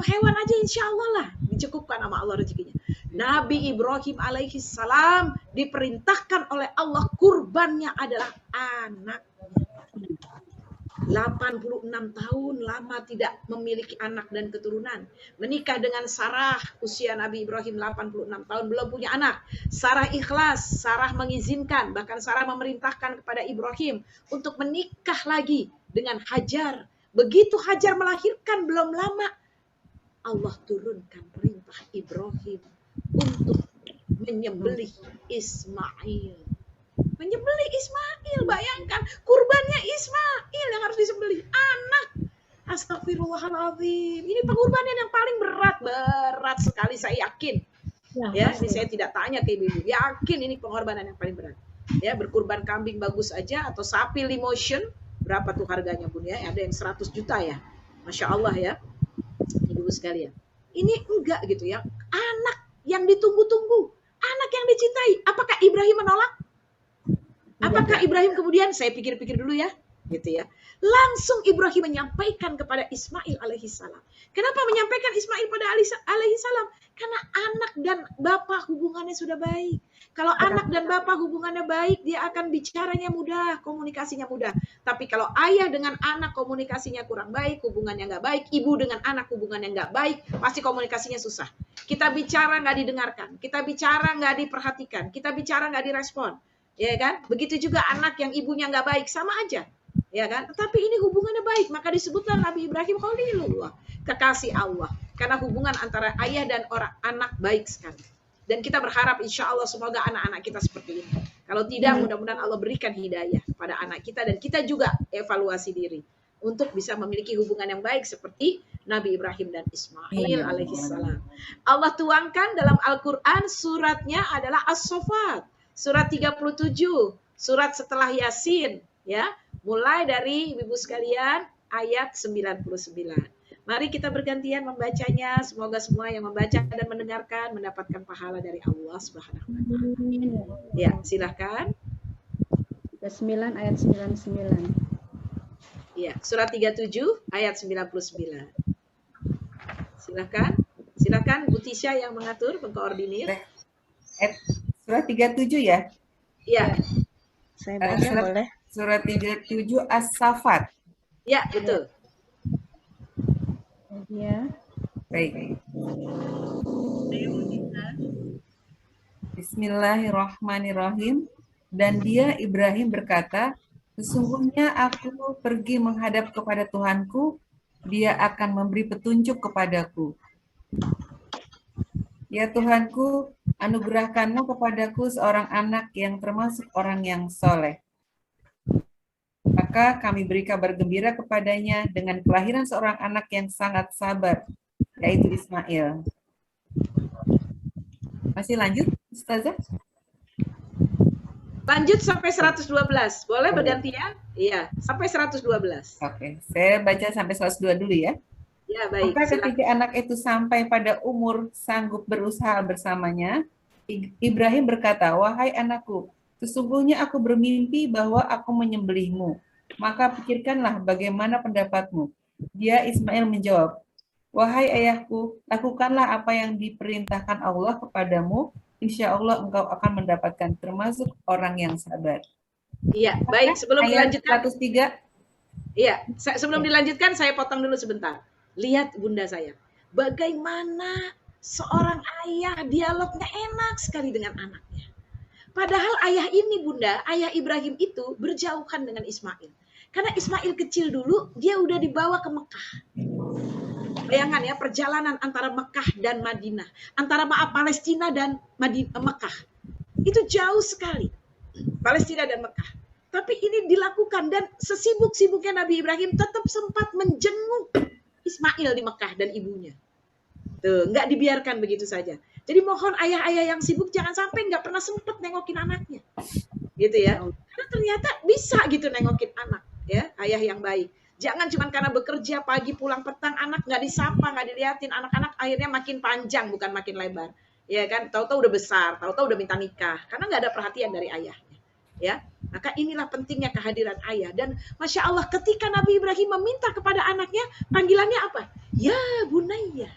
hewan aja insya Allah lah dicukupkan sama Allah rezekinya. Nabi Ibrahim alaihi salam diperintahkan oleh Allah kurbannya adalah anak. 86 tahun lama tidak memiliki anak dan keturunan. Menikah dengan Sarah, usia Nabi Ibrahim 86 tahun belum punya anak. Sarah ikhlas, Sarah mengizinkan, bahkan Sarah memerintahkan kepada Ibrahim untuk menikah lagi dengan Hajar. Begitu Hajar melahirkan belum lama, Allah turunkan perintah Ibrahim untuk menyembelih Ismail. Menyembelih Ismail, bayangkan kurbannya Ismail yang harus disembelih, anak. Astagfirullahaladzim, ini pengorbanan yang paling berat sekali, saya yakin. Ya, ini saya tidak tanya ke ibu-ibu, yakin ini pengorbanan yang paling berat. Ya, berkurban kambing bagus aja atau sapi limotion, berapa tuh harganya Bun ya? Ada yang 100 juta ya, Masya Allah ya, ibu-ibu sekalian. Ini enggak gitu ya, anak yang ditunggu-tunggu, anak yang dicintai. Apakah Ibrahim menolak? Apakah Ibrahim kemudian, saya pikir-pikir dulu ya, gitu ya. Langsung Ibrahim menyampaikan kepada Ismail alaihissalam. Kenapa menyampaikan Ismail pada alaihissalam? Karena anak dan bapak hubungannya sudah baik. Kalau anak dan bapak hubungannya baik, dia akan bicaranya mudah, komunikasinya mudah. Tapi kalau ayah dengan anak komunikasinya kurang baik, hubungannya nggak baik, ibu dengan anak hubungannya nggak baik, pasti komunikasinya susah. Kita bicara nggak didengarkan, kita bicara nggak diperhatikan, kita bicara nggak direspon. Ya kan? Begitu juga anak yang ibunya nggak baik, sama aja. Ya kan? Tetapi ini hubungannya baik, maka disebutlah Nabi Ibrahim Khalilullah, kekasih Allah. Karena hubungan antara ayah dan anak baik sekali. Dan kita berharap insya Allah semoga anak-anak kita seperti ini. Kalau tidak, mudah-mudahan Allah berikan hidayah pada anak kita dan kita juga evaluasi diri untuk bisa memiliki hubungan yang baik seperti Nabi Ibrahim dan Ismail alaihissalam. Allah tuangkan dalam Al-Quran, suratnya adalah As-Saffat. Surat 37, surat setelah Yasin, ya. Mulai dari ibu sekalian ayat 99. Mari kita bergantian membacanya. Semoga semua yang membaca dan mendengarkan mendapatkan pahala dari Allah Subhanahu wa taala. Ya, silakan. 9 ayat 99. Ya, surat 37 ayat 99. Silakan. Silakan Bu Tisha yang mengatur, mengkoordinir. Surat 37 ya? Iya. Saya baca boleh? Surat 37 As-Saffat. Ya, betul. Ya. Baik. Bismillahirrahmanirrahim. Dan dia Ibrahim berkata, sesungguhnya aku pergi menghadap kepada Tuhanku, dia akan memberi petunjuk kepadaku. Ya Tuhanku, anugerahkanmu kepadaku seorang anak yang termasuk orang yang soleh. Maka kami beri kabar gembira kepadanya dengan kelahiran seorang anak yang sangat sabar, yaitu Ismail. Masih lanjut, Ustazah? Lanjut sampai 112. Boleh bergantian? Iya, sampai 112. Oke, saya baca sampai 102 dulu ya. Ya, baik. Maka ketika anak itu sampai pada umur sanggup berusaha bersamanya, Ibrahim berkata, wahai anakku, sesungguhnya aku bermimpi bahwa aku menyembelihmu. Maka pikirkanlah bagaimana pendapatmu. Dia Ismail menjawab, wahai ayahku, lakukanlah apa yang diperintahkan Allah kepadamu, insya Allah engkau akan mendapatkan termasuk orang yang sabar. Iya, baik. Sebelum Ayat dilanjutkan, 103. iya, sebelum dilanjutkan saya potong dulu sebentar. Lihat bunda saya, bagaimana seorang ayah dialognya enak sekali dengan anaknya. Padahal ayah ini bunda, ayah Ibrahim itu berjauhan dengan Ismail. Karena Ismail kecil dulu, dia udah dibawa ke Mekah. Bayangkan ya, perjalanan antara Mekah dan Madinah. Antara Palestina dan Mekah. Itu jauh sekali. Palestina dan Mekah. Tapi ini dilakukan dan sesibuk-sibuknya Nabi Ibrahim tetap sempat menjenguk Ismail di Mekah dan ibunya. Tuh, nggak dibiarkan begitu saja. Jadi mohon ayah-ayah yang sibuk jangan sampai nggak pernah sempat nengokin anaknya. Gitu ya. Karena ternyata bisa gitu nengokin anak. Ya, ayah yang baik. Jangan cuma karena bekerja pagi pulang petang anak nggak disapa, nggak diliatin, anak-anak akhirnya makin panjang bukan makin lebar. Ya kan, tahu-tahu udah besar, tahu-tahu udah minta nikah karena nggak ada perhatian dari ayahnya. Ya, maka inilah pentingnya kehadiran ayah. Dan Masya Allah ketika Nabi Ibrahim meminta kepada anaknya, panggilannya apa? Ya Bunayya.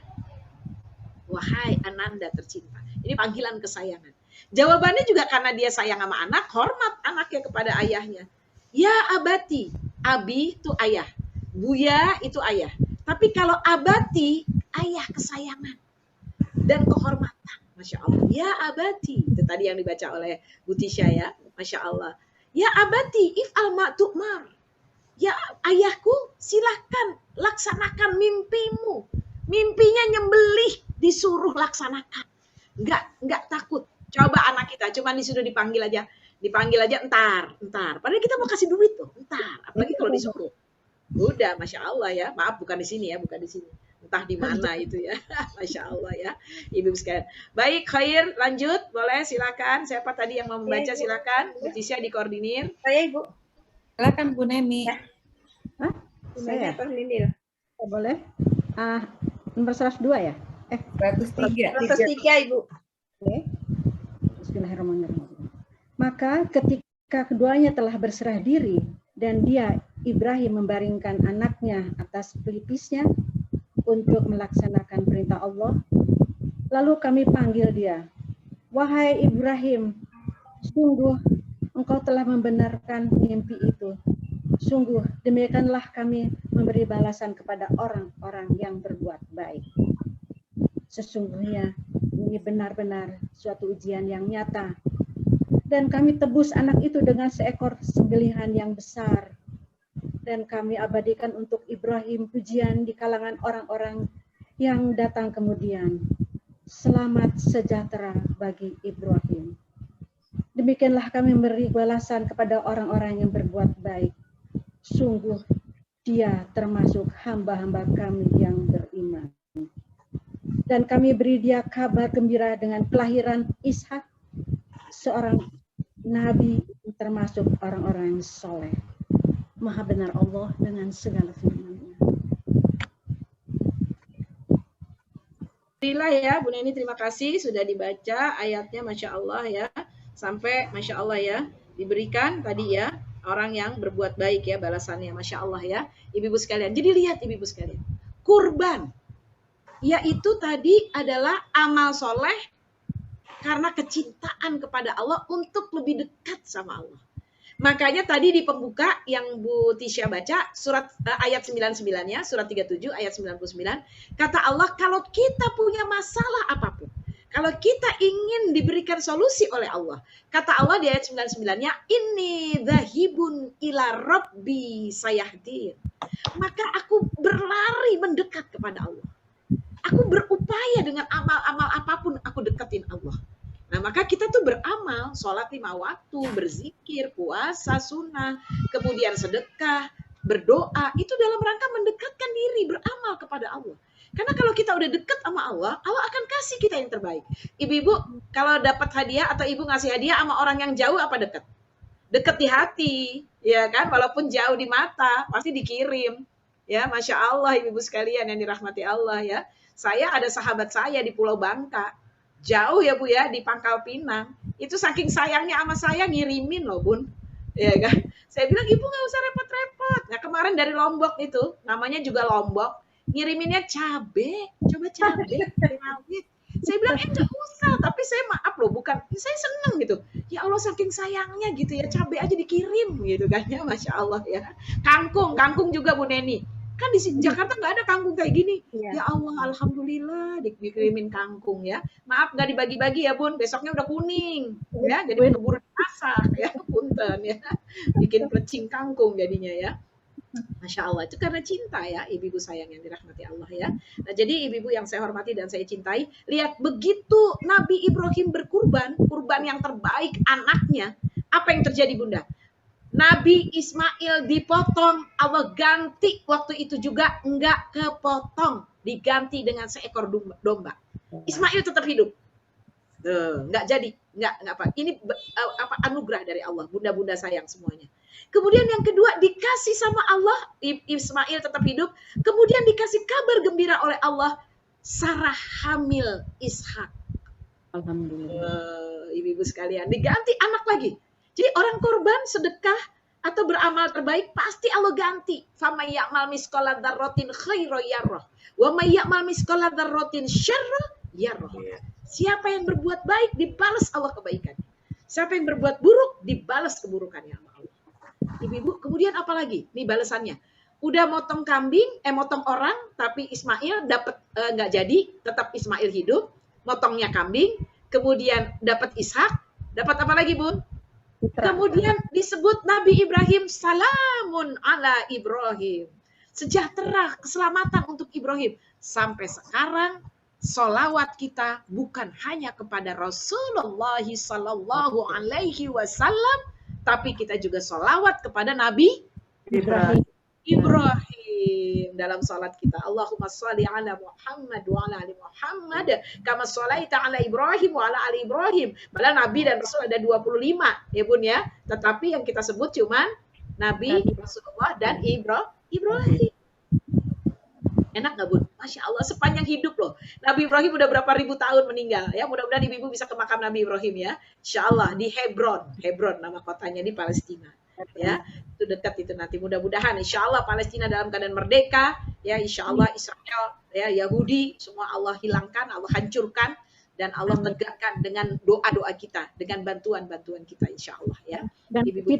Wahai Ananda tercinta. Ini panggilan kesayangan. Jawabannya juga karena dia sayang sama anak, hormat anaknya kepada ayahnya. Ya abati, abi itu ayah, buya itu ayah. Tapi kalau abati, ayah kesayangan dan kehormatan. Masya Allah, ya abati. Itu tadi yang dibaca oleh Bu Tisha ya, Masya Allah. Ya abati, if'al ma tu'mar. Ya ayahku, silahkan laksanakan mimpimu. Mimpinya nyembelih, disuruh laksanakan. Nggak takut. Coba anak kita, cuma disuruh dipanggil aja entar. Padahal kita mau kasih duit tuh, entar. Apalagi kalau disuruh. Udah, Masya Allah ya. Maaf, bukan di sini ya, bukan di sini. Entah di mana itu ya. Masya Allah ya. Ibu sekalian. Baik, Khair, lanjut. Boleh, silakan. Siapa tadi yang mau membaca, silakan. Bu Tisha dikoordinir. Saya Ibu. Silakan Bu Nemi. Hah? Bu Saya? Nemi atau Lindil? Boleh? Nomor 102 ya? 103. 103 Ibu. Oke. Bismillahirrahmanirrahim. Maka ketika keduanya telah berserah diri dan dia Ibrahim membaringkan anaknya atas pelipisnya untuk melaksanakan perintah Allah, lalu kami panggil dia, wahai Ibrahim, sungguh engkau telah membenarkan mimpi itu. Sungguh demikianlah kami memberi balasan kepada orang-orang yang berbuat baik. Sesungguhnya ini benar-benar suatu ujian yang nyata. Dan kami tebus anak itu dengan seekor sembelihan yang besar. Dan kami abadikan untuk Ibrahim pujian di kalangan orang-orang yang datang kemudian. Selamat sejahtera bagi Ibrahim. Demikianlah kami memberi balasan kepada orang-orang yang berbuat baik. Sungguh dia termasuk hamba-hamba kami yang beriman. Dan kami beri dia kabar gembira dengan kelahiran Ishak, seorang nabi termasuk orang-orang yang soleh. Maha benar Allah dengan segala firman-Nya. Alhamdulillah ya, Bu Neni, terima kasih sudah dibaca ayatnya, Masya Allah ya. Sampai Masya Allah ya, diberikan tadi ya, orang yang berbuat baik ya balasannya, Masya Allah ya. Ibu-ibu sekalian, jadi lihat ibu-ibu sekalian, kurban, yaitu tadi adalah amal soleh karena kecintaan kepada Allah untuk lebih dekat sama Allah. Makanya tadi di pembuka yang Bu Tisha baca surat ayat 99-nya, surat 37 ayat 99, kata Allah kalau kita punya masalah apapun, kalau kita ingin diberikan solusi oleh Allah, kata Allah di ayat 99-nya, inni dhahibun ila rabbi sayahdin. Maka aku berlari mendekat kepada Allah. Aku berupaya dengan amal-amal apapun aku deketin Allah. Nah, maka kita tuh beramal, sholat 5 waktu, berzikir, puasa, sunnah, kemudian sedekah, berdoa, itu dalam rangka mendekatkan diri, beramal kepada Allah. Karena kalau kita udah dekat sama Allah, Allah akan kasih kita yang terbaik. Ibu-ibu, kalau dapat hadiah atau ibu ngasih hadiah sama orang yang jauh apa dekat? Dekat di hati, ya kan? Walaupun jauh di mata, pasti dikirim. Ya, Masya Allah, ibu-ibu sekalian yang dirahmati Allah ya. Saya ada sahabat saya di Pulau Bangka. Jauh ya Bu ya, di Pangkal Pinang. Itu saking sayangnya sama saya ngirimin loh Bun. Ya kan? Saya bilang ibu nggak usah repot-repot. Nah kemarin dari Lombok itu, namanya juga Lombok, ngiriminnya cabe. Coba cabe, rawit. Saya bilang, enggak usah, tapi saya maaf loh, bukan, saya seneng gitu. Ya Allah saking sayangnya gitu ya, cabai aja dikirim gitu kan ya, Masya Allah ya. Kangkung juga Bu Neni. Kan di Jakarta nggak ada kangkung kayak gini. Ya Allah, alhamdulillah dikirimin kangkung ya. Maaf nggak dibagi-bagi ya Bun, besoknya udah kuning ya, jadi keburu dimasak ya, punten ya. Bikin plecing kangkung jadinya ya. Masya Allah, itu karena cinta ya, ibu-ibu sayang yang dirahmati Allah ya. Nah, jadi ibu-ibu yang saya hormati dan saya cintai, lihat begitu Nabi Ibrahim berkurban, kurban yang terbaik anaknya, apa yang terjadi Bunda? Nabi Ismail dipotong, Allah ganti waktu itu juga enggak kepotong, diganti dengan seekor domba. Ismail tetap hidup. Enggak jadi, enggak apa. Ini apa anugerah dari Allah, bunda-bunda sayang semuanya. Kemudian yang kedua dikasih sama Allah, Ismail tetap hidup. Kemudian dikasih kabar gembira oleh Allah, Sarah hamil Ishak. Alhamdulillah. Ibu-ibu sekalian, diganti anak lagi. Jadi orang korban sedekah atau beramal terbaik pasti Allah ganti. Faman ya'mal misqala dzarratin khairan yarah, wa may ya'mal misqala dzarratin syarran yarah. Siapa yang berbuat baik dibalas Allah kebaikan. Siapa yang berbuat buruk dibalas keburukannya sama Allah. Ibu-ibu, kemudian apa lagi? Nih balasannya. Udah motong kambing, motong orang, tapi Ismail dapat nggak jadi, tetap Ismail hidup. Motongnya kambing, kemudian dapat Ishak, dapat apa lagi Bun? Kemudian disebut Nabi Ibrahim, salamun ala Ibrahim. Sejahtera, keselamatan untuk Ibrahim. Sampai sekarang, solawat kita bukan hanya kepada Rasulullah Sallallahu Alaihi Wasallam, tapi kita juga solawat kepada Nabi Ibrahim dalam salat kita. Allahumma sholli ala Muhammad wa ala ali Muhammad kama sholaita ala Ibrahim wa ala ali Ibrahim. Malah Nabi dan Rasul ada 25 ya Bun ya. Tetapi yang kita sebut cuman Nabi, Rasulullah dan Ibrahim. Enak nggak Bun? Masya Allah, sepanjang hidup loh. Nabi Ibrahim udah berapa ribu tahun meninggal ya. Mudah-mudahan ibu-ibu bisa ke makam Nabi Ibrahim ya. Insya Allah di Hebron nama kotanya di Palestina. Ya, itu dekat itu nanti. Mudah-mudahan Insya Allah Palestina dalam keadaan merdeka. Ya, Insya Allah Israel, ya Yahudi semua Allah hilangkan, Allah hancurkan, dan Allah tegakkan dengan doa-doa kita, dengan bantuan-bantuan kita Insya Allah ya. Dan ibu-ibu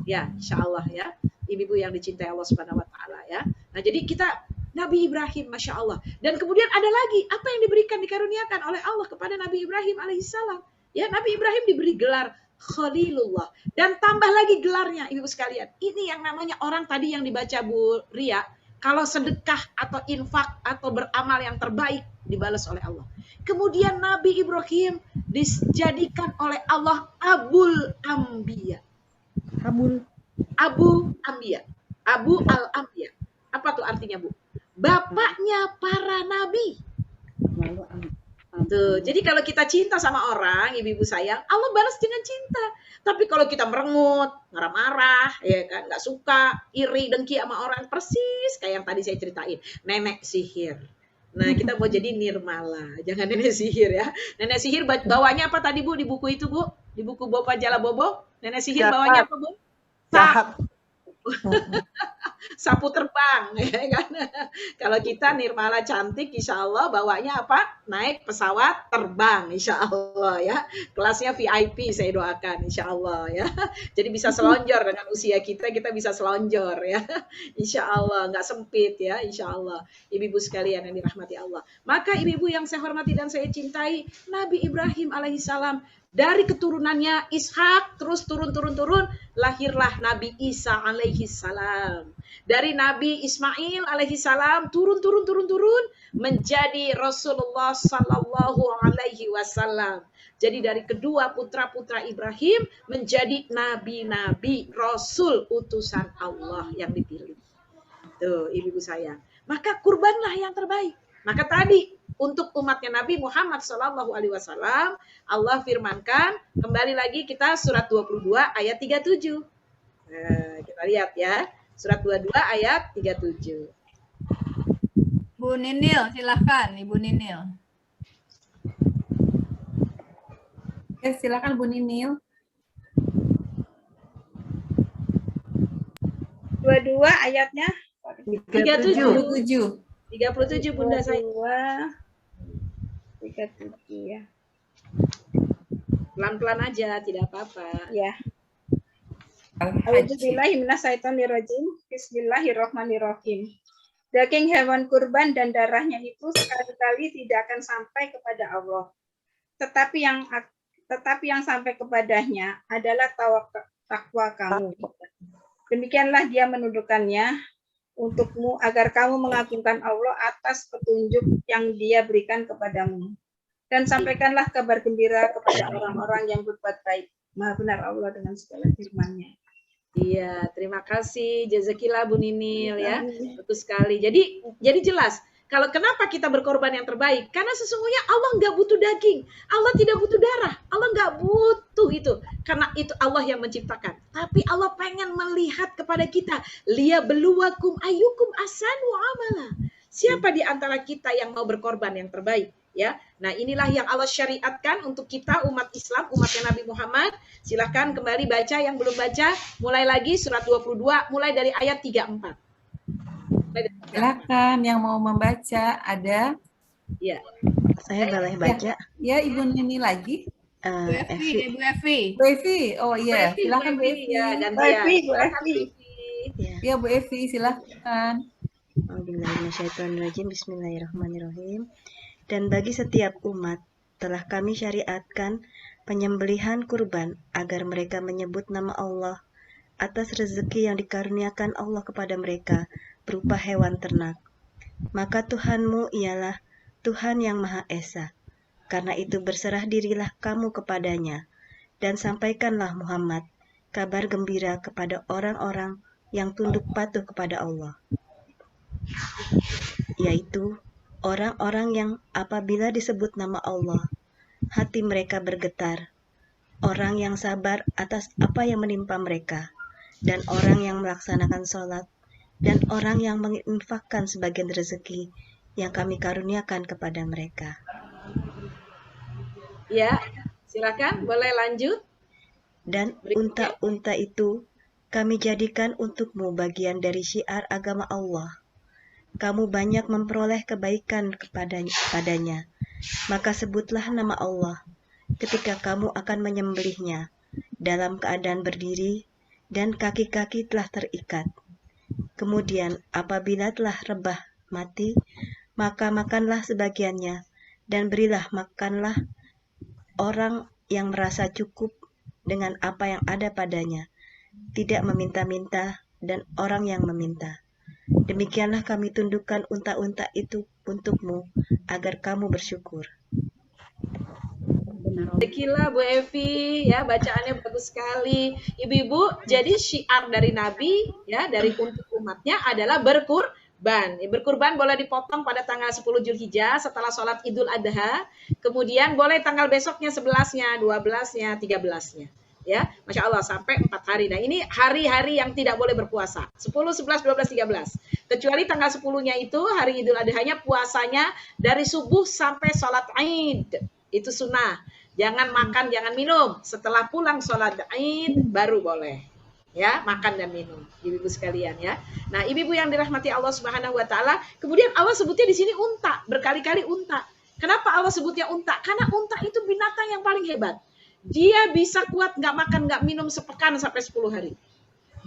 ya, Insya Allah ya. Ibu-ibu yang dicintai Allah Subhanahu Wa Taala ya. Nah, jadi kita Nabi Ibrahim, Masya Allah. Dan kemudian ada lagi, apa yang diberikan, dikaruniakan oleh Allah kepada Nabi Ibrahim alaihissalam. Ya, Nabi Ibrahim diberi gelar Khalilullah. Dan tambah lagi gelarnya, ibu sekalian. Ini yang namanya orang tadi yang dibaca Bu Ria, kalau sedekah atau infak atau beramal yang terbaik, dibalas oleh Allah. Kemudian Nabi Ibrahim dijadikan oleh Allah Abul Ambiya. Abu Ambiya. Abu Al-Ambiya. Apa tuh artinya Bu? Bapaknya para nabi. Tuh, jadi kalau kita cinta sama orang, ibu-ibu sayang, Allah balas dengan cinta. Tapi kalau kita merengut, marah-marah, ya kan, nggak suka, iri, dengki sama orang, persis kayak yang tadi saya ceritain, nenek sihir. Nah, kita mau jadi nirmala, jangan nenek sihir ya. Nenek sihir bawanya apa tadi Bu di buku itu Bu? Di buku Bopa Jala Bobo, nenek sihir bawanya apa Bu? Sapu terbang ya kan. Kalau kita nirmala cantik insya Allah bawanya apa? Naik pesawat terbang insya Allah ya. Kelasnya VIP saya doakan insya Allah ya. Jadi bisa selonjor dengan usia kita bisa selonjor ya. Insya Allah nggak sempit ya insya Allah. Ibu-ibu sekalian yang dirahmati Allah. Maka ibu-ibu yang saya hormati dan saya cintai, Nabi Ibrahim alaihissalam, dari keturunannya Ishak terus turun lahirlah Nabi Isa alaihi salam. Dari Nabi Ismail alaihi salam turun menjadi Rasulullah sallallahu alaihi wasallam. Jadi dari kedua putra-putra Ibrahim menjadi nabi-nabi, rasul utusan Allah yang dipilih. Tuh, ibu-ibu sayang. Maka kurbanlah yang terbaik. Maka tadi untuk umatnya Nabi Muhammad Sallallahu Alaihi Wasallam, Allah firmankan, kembali lagi kita surat 22 ayat 37. Nah, kita lihat ya, surat 22 ayat 37. Bu Ninil, silakan Ibu Ninil. Ya, silakan Bu Ninil. 22 ayatnya 37 Bunda saya. 37 ke-7 ya. Pelan-pelan aja, tidak apa-apa. Ya. Al-Hajj. A'udzubillahiminasyaitonirrajim. Bismillahirrahmanirrahim. Daging hewan kurban dan darahnya itu sekali-kali tidak akan sampai kepada Allah. Tetapi yang sampai kepadanya adalah takwa kamu. Demikianlah dia menundukkannya untukmu agar kamu mengagungkan Allah atas petunjuk yang dia berikan kepadamu. Dan sampaikanlah kabar gembira kepada orang-orang yang berbuat baik. Maha benar Allah dengan segala firman-Nya. Iya, terima kasih. Jazakillah Bu Ninil ya. Bagus sekali. Jadi jelas. Kalau kenapa kita berkorban yang terbaik? Karena sesungguhnya Allah nggak butuh daging. Allah tidak butuh darah. Allah nggak butuh itu. Karena itu Allah yang menciptakan. Tapi Allah pengen melihat kepada kita. Liyabluwakum ayyukum ahsanu amala. Siapa di antara kita yang mau berkorban yang terbaik? Ya, nah inilah yang Allah syariatkan untuk kita umat Islam, umatnya Nabi Muhammad. Silahkan kembali baca yang belum baca. Mulai lagi surat 22, mulai dari ayat 34. Silakan yang mau membaca ada. Ya, Saya boleh baca. Ya, Ibu Nini lagi. Evi. Bu Evi. Bu Evi. Oh iya, silakan Bu Evi. Ya, Bu Evi, Bu Evi. Ya, Bu Evi, silakan. Bismillahirrahmanirrahim. Dan bagi setiap umat telah kami syariatkan penyembelihan kurban agar mereka menyebut nama Allah atas rezeki yang dikaruniakan Allah kepada mereka berupa hewan ternak. Maka Tuhanmu ialah Tuhan yang Maha Esa. Karena itu berserah dirilah kamu kepadanya dan sampaikanlah Muhammad kabar gembira kepada orang-orang yang tunduk patuh kepada Allah, yaitu orang-orang yang apabila disebut nama Allah, hati mereka bergetar, orang yang sabar atas apa yang menimpa mereka, dan orang yang melaksanakan sholat, dan orang yang menginfakkan sebagian rezeki yang kami karuniakan kepada mereka. Ya, silakan, boleh lanjut. Dan unta-unta itu kami jadikan untukmu bagian dari syiar agama Allah. Kamu banyak memperoleh kebaikan kepadanya, maka sebutlah nama Allah ketika kamu akan menyembelihnya dalam keadaan berdiri dan kaki-kaki telah terikat. Kemudian apabila telah rebah mati, maka makanlah sebagiannya dan berilah makanlah orang yang merasa cukup dengan apa yang ada padanya, tidak meminta-minta dan orang yang meminta. Demikianlah kami tundukkan unta-unta itu untukmu agar kamu bersyukur. Gila Bu Evi, ya bacaannya bagus sekali. Ibu-ibu, jadi syiar dari Nabi ya dari untuk umatnya adalah berkurban. Berkurban boleh dipotong pada tanggal 10 Zulhijjah setelah sholat Idul Adha. Kemudian boleh tanggal besoknya 11-nya, 12-nya, 13-nya. Ya, Masya Allah sampai 4 hari. Nah ini hari-hari yang tidak boleh berpuasa. 10, 11, 12, 13. Kecuali tanggal 10-nya itu hari Idul Adha-nya puasanya dari subuh sampai sholat Id. Itu sunnah. Jangan makan, jangan minum. Setelah pulang sholat Id baru boleh. Ya, makan dan minum. Ibu-ibu sekalian ya. Nah, ibu-ibu yang dirahmati Allah Subhanahu wa taala, kemudian Allah sebutnya di sini unta, berkali-kali unta. Kenapa Allah sebutnya unta? Karena unta itu binatang yang paling hebat. Dia bisa kuat nggak makan, nggak minum sepekan sampai 10 hari.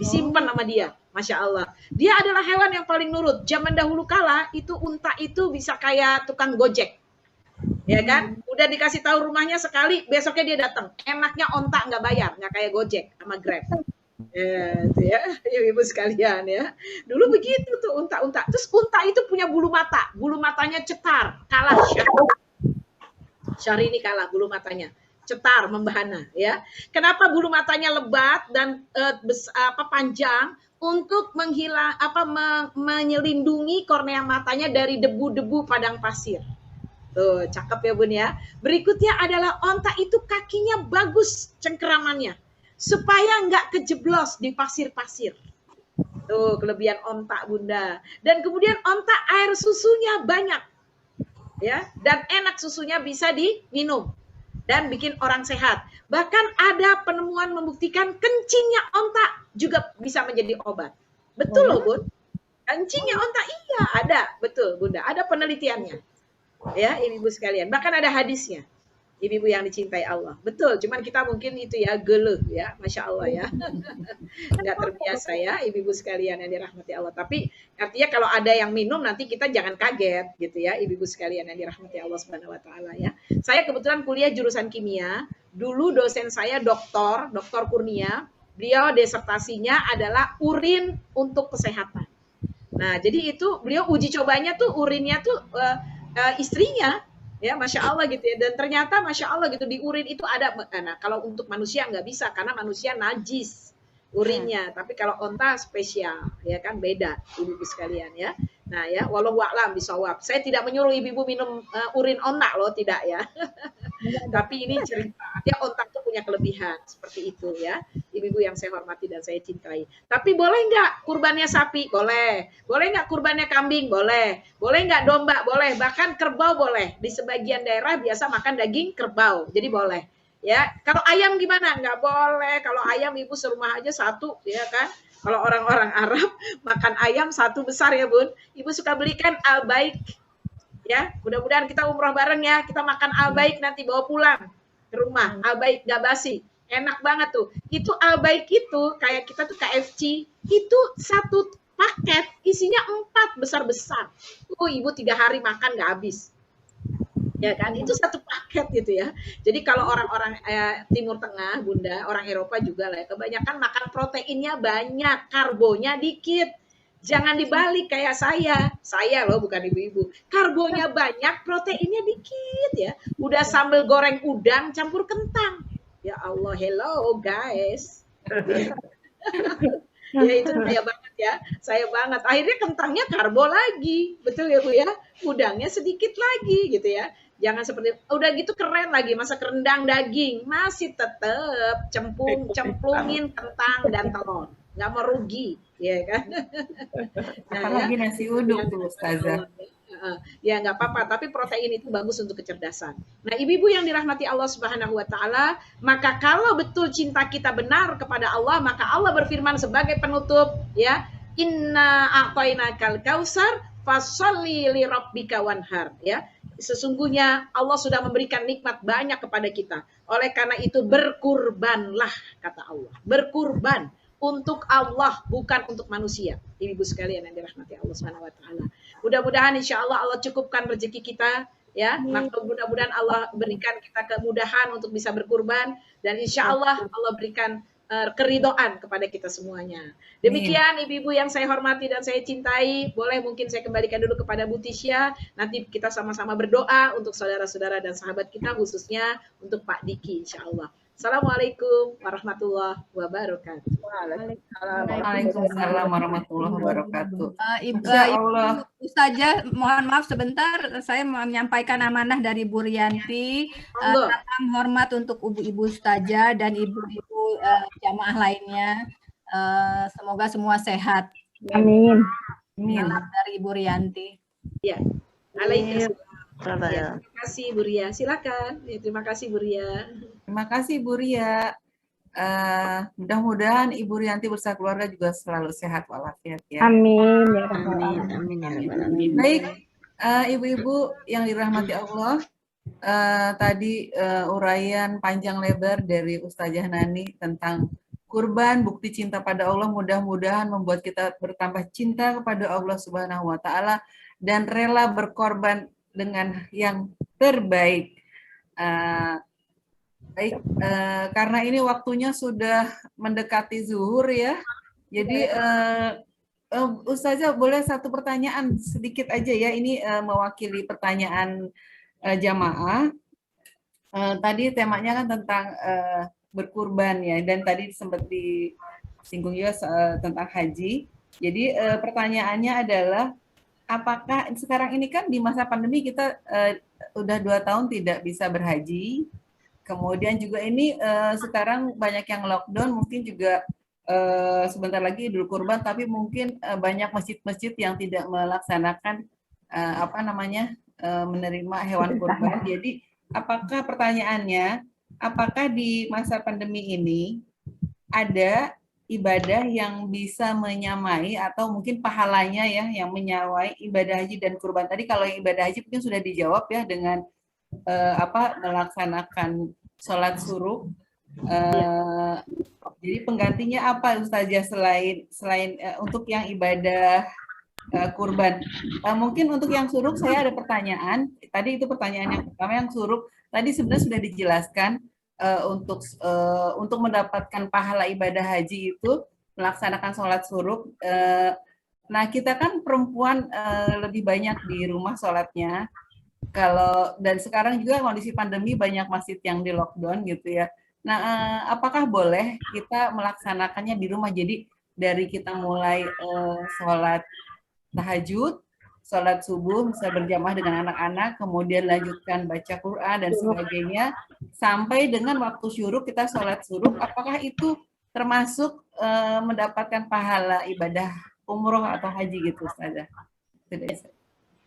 Disimpan sama dia. Masya Allah. Dia adalah hewan yang paling nurut. Zaman dahulu kala, itu unta itu bisa kayak tukang gojek. Ya kan? Udah dikasih tahu rumahnya sekali, besoknya dia datang. Enaknya onta nggak bayar, nggak kayak Gojek sama Grab. Ya, ibu sekalian ya. Dulu begitu tuh unta-unta. Terus unta itu punya bulu mata. Bulu matanya cetar. Kalah Syahri ini kalah bulu matanya. Cetar, membahana ya. Kenapa bulu matanya lebat dan panjang? Untuk menyelindungi kornea matanya dari debu-debu padang pasir. Tuh, cakep ya Bun ya. Berikutnya adalah onta itu kakinya bagus cengkeramannya. Supaya nggak kejeblos di pasir-pasir. Tuh, kelebihan onta Bunda. Dan kemudian onta air susunya banyak. Ya, dan enak susunya bisa diminum. Dan bikin orang sehat. Bahkan ada penemuan membuktikan kencingnya onta juga bisa menjadi obat. Betul loh Bun. Kencingnya onta iya ada. Betul Bunda. Ada penelitiannya. Ya, ibu-ibu sekalian. Bahkan ada hadisnya. Ibu-ibu yang dicintai Allah. Betul, cuman kita mungkin itu ya geluh ya, Masya Allah ya. Nggak terbiasa ya, ibu-ibu sekalian yang dirahmati Allah. Tapi artinya kalau ada yang minum nanti kita jangan kaget gitu ya, ibu-ibu sekalian yang dirahmati Allah Subhanahu wa taala ya. Saya kebetulan kuliah jurusan kimia. Dulu dosen saya Dr. Kurnia. Beliau disertasinya adalah urin untuk kesehatan. Nah, jadi itu beliau uji cobanya tuh urinnya tuh istrinya. Ya, Masya Allah gitu ya. Dan ternyata Masya Allah gitu di urin itu ada. Nah, kalau untuk manusia nggak bisa karena manusia najis urinnya. Tapi kalau onta spesial, ya kan beda, ibu-ibu sekalian ya. Nah ya, walau wa'lam bisawab. Saya tidak menyuruh ibu-ibu minum urin onta loh, tidak ya. Tapi ini cerita. Ya onta itu punya kelebihan seperti itu ya. Ibu-ibu yang saya hormati dan saya cintai. Tapi boleh nggak kurbannya sapi? Boleh. Boleh nggak kurbannya kambing? Boleh. Boleh nggak domba? Boleh. Bahkan kerbau boleh. Di sebagian daerah biasa makan daging kerbau. Jadi boleh. Ya, kalau ayam gimana? Nggak boleh. Kalau ayam ibu serumah aja satu, ya kan? Kalau orang-orang Arab makan ayam satu besar ya Bun. Ibu suka belikan al-baik. Ya, mudah-mudahan kita umroh bareng ya. Kita makan al-baik nanti bawa pulang ke rumah. Al-baik gak basi. Enak banget tuh. Itu al-baik itu kayak kita tuh KFC. Itu satu paket isinya 4 besar-besar. Ibu 3 hari makan gak habis. Ya kan, itu satu paket gitu ya. Jadi kalau orang-orang Timur Tengah, Bunda, orang Eropa juga lah, kebanyakan makan proteinnya banyak, karbonya dikit. Jangan dibalik kayak saya loh bukan ibu-ibu. Karbonya banyak, proteinnya dikit ya. Udah sambal goreng udang campur kentang. Ya Allah, hello guys. Ya itu saya banget. Akhirnya kentangnya karbo lagi, betul ya Bu ya. Udangnya sedikit lagi gitu ya. Jangan seperti udah gitu keren lagi masak rendang daging masih tetap cemplungin kentang dan telur, nggak merugi, ya kan? Apalagi nasi uduk tuh Ustazah. Ya nggak apa-apa, tapi protein itu bagus untuk kecerdasan. Nah, ibu-ibu yang dirahmati Allah Subhanahu wa taala, maka kalau betul cinta kita benar kepada Allah, maka Allah berfirman sebagai penutup ya, inna a'tainakal kausar fasholli li rabbika wanhar ya. Sesungguhnya Allah sudah memberikan nikmat banyak kepada kita. Oleh karena itu berkurbanlah kata Allah. Berkurban untuk Allah bukan untuk manusia. Ibu-ibu sekalian yang dirahmati Allah Subhanahu wa taala. Mudah-mudahan insya Allah cukupkan rezeki kita ya. Maka mudah-mudahan Allah berikan kita kemudahan untuk bisa berkurban dan insya Allah Allah berikan keridhaan kepada kita semuanya. Demikian ibu-ibu yang saya hormati dan saya cintai, boleh mungkin saya kembalikan dulu kepada Bu Tisya, nanti kita sama-sama berdoa untuk saudara-saudara dan sahabat kita, khususnya untuk Pak Diki insya Allah. Assalamualaikum warahmatullahi wabarakatuh. Waalaikumsalam warahmatullahi wabarakatuh. Ibu Ustazah, mohon maaf sebentar, saya menyampaikan amanah dari Bu Rianti. Salam hormat untuk ibu-ibu Ustazah dan ibu-ibu jamaah lainnya. Semoga semua sehat. Amin. Salam dari Bu Rianti. Ya. Waalaikumsalam. Ya, terima kasih Bu Ria. Silakan. Ya, terima kasih Bu Ria. Terima kasih Bu Ria. Mudah-mudahan Ibu Rianti bersama keluarga juga selalu sehat walafiat ya. Amin. Amin. Baik, ibu-ibu yang dirahmati Allah, tadi uraian panjang lebar dari Ustazah Nani tentang kurban, bukti cinta pada Allah, mudah-mudahan membuat kita bertambah cinta kepada Allah Subhanahu wa taala dan rela berkorban dengan yang terbaik. Baik, karena ini waktunya sudah mendekati zuhur ya. Jadi Ustazah boleh satu pertanyaan sedikit aja ya. Ini mewakili pertanyaan jamaah. Tadi temanya kan tentang berkurban ya, dan tadi sempat disinggung juga tentang haji. Jadi pertanyaannya adalah, apakah sekarang ini kan di masa pandemi kita udah 2 tahun tidak bisa berhaji, kemudian juga ini sekarang banyak yang lockdown, mungkin juga sebentar lagi Idul Kurban, tapi mungkin banyak masjid-masjid yang tidak melaksanakan menerima hewan kurban. Jadi apakah pertanyaannya, apakah di masa pandemi ini ada ibadah yang bisa menyamai atau mungkin pahalanya ya yang menyamai ibadah haji dan kurban. Tadi kalau yang ibadah haji mungkin sudah dijawab ya dengan melaksanakan sholat suruh. Jadi penggantinya apa Ustazah selain untuk yang ibadah kurban? Mungkin untuk yang suruh saya ada pertanyaan. Tadi itu pertanyaan yang pertama, yang suruh tadi sebenarnya sudah dijelaskan untuk mendapatkan pahala ibadah haji itu melaksanakan sholat suruh. Nah kita kan perempuan lebih banyak di rumah sholatnya. Dan sekarang juga kondisi pandemi banyak masjid yang di lockdown gitu ya. Nah, apakah boleh kita melaksanakannya di rumah? Jadi dari kita mulai sholat tahajud, sholat subuh, bisa berjamaah dengan anak-anak, kemudian lanjutkan baca Quran dan sebagainya, sampai dengan waktu syuruk kita sholat syuruk, apakah itu termasuk mendapatkan pahala ibadah umroh atau haji gitu, Ustazah?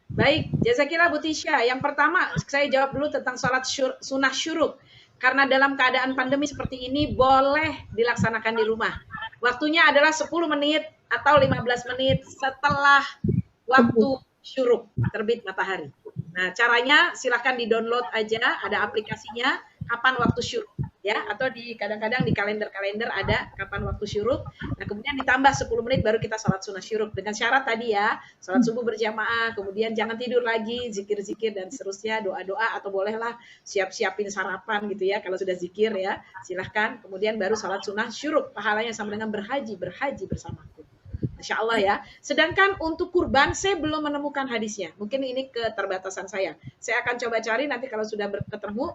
Baik, jazakillah Bu Tisha. Yang pertama, saya jawab dulu tentang sholat sunnah syuruk. Karena dalam keadaan pandemi seperti ini, boleh dilaksanakan di rumah. Waktunya adalah 10 menit atau 15 menit setelah waktu syuruk, terbit matahari. Nah, caranya silahkan di-download aja, ada aplikasinya, kapan waktu syuruk. Ya, atau kadang-kadang di kalender-kalender ada kapan waktu syuruk. Nah, kemudian ditambah 10 menit baru kita sholat sunnah syuruk. Dengan syarat tadi ya, sholat subuh berjamaah, kemudian jangan tidur lagi, zikir-zikir dan seterusnya, doa-doa, atau bolehlah siap-siapin sarapan gitu ya, kalau sudah zikir ya, silahkan. Kemudian baru sholat sunnah syuruk, pahalanya sama dengan berhaji bersamaku. Masya Allah ya. Sedangkan untuk kurban, saya belum menemukan hadisnya. Mungkin ini keterbatasan saya. Saya akan coba cari, nanti kalau sudah ketemu,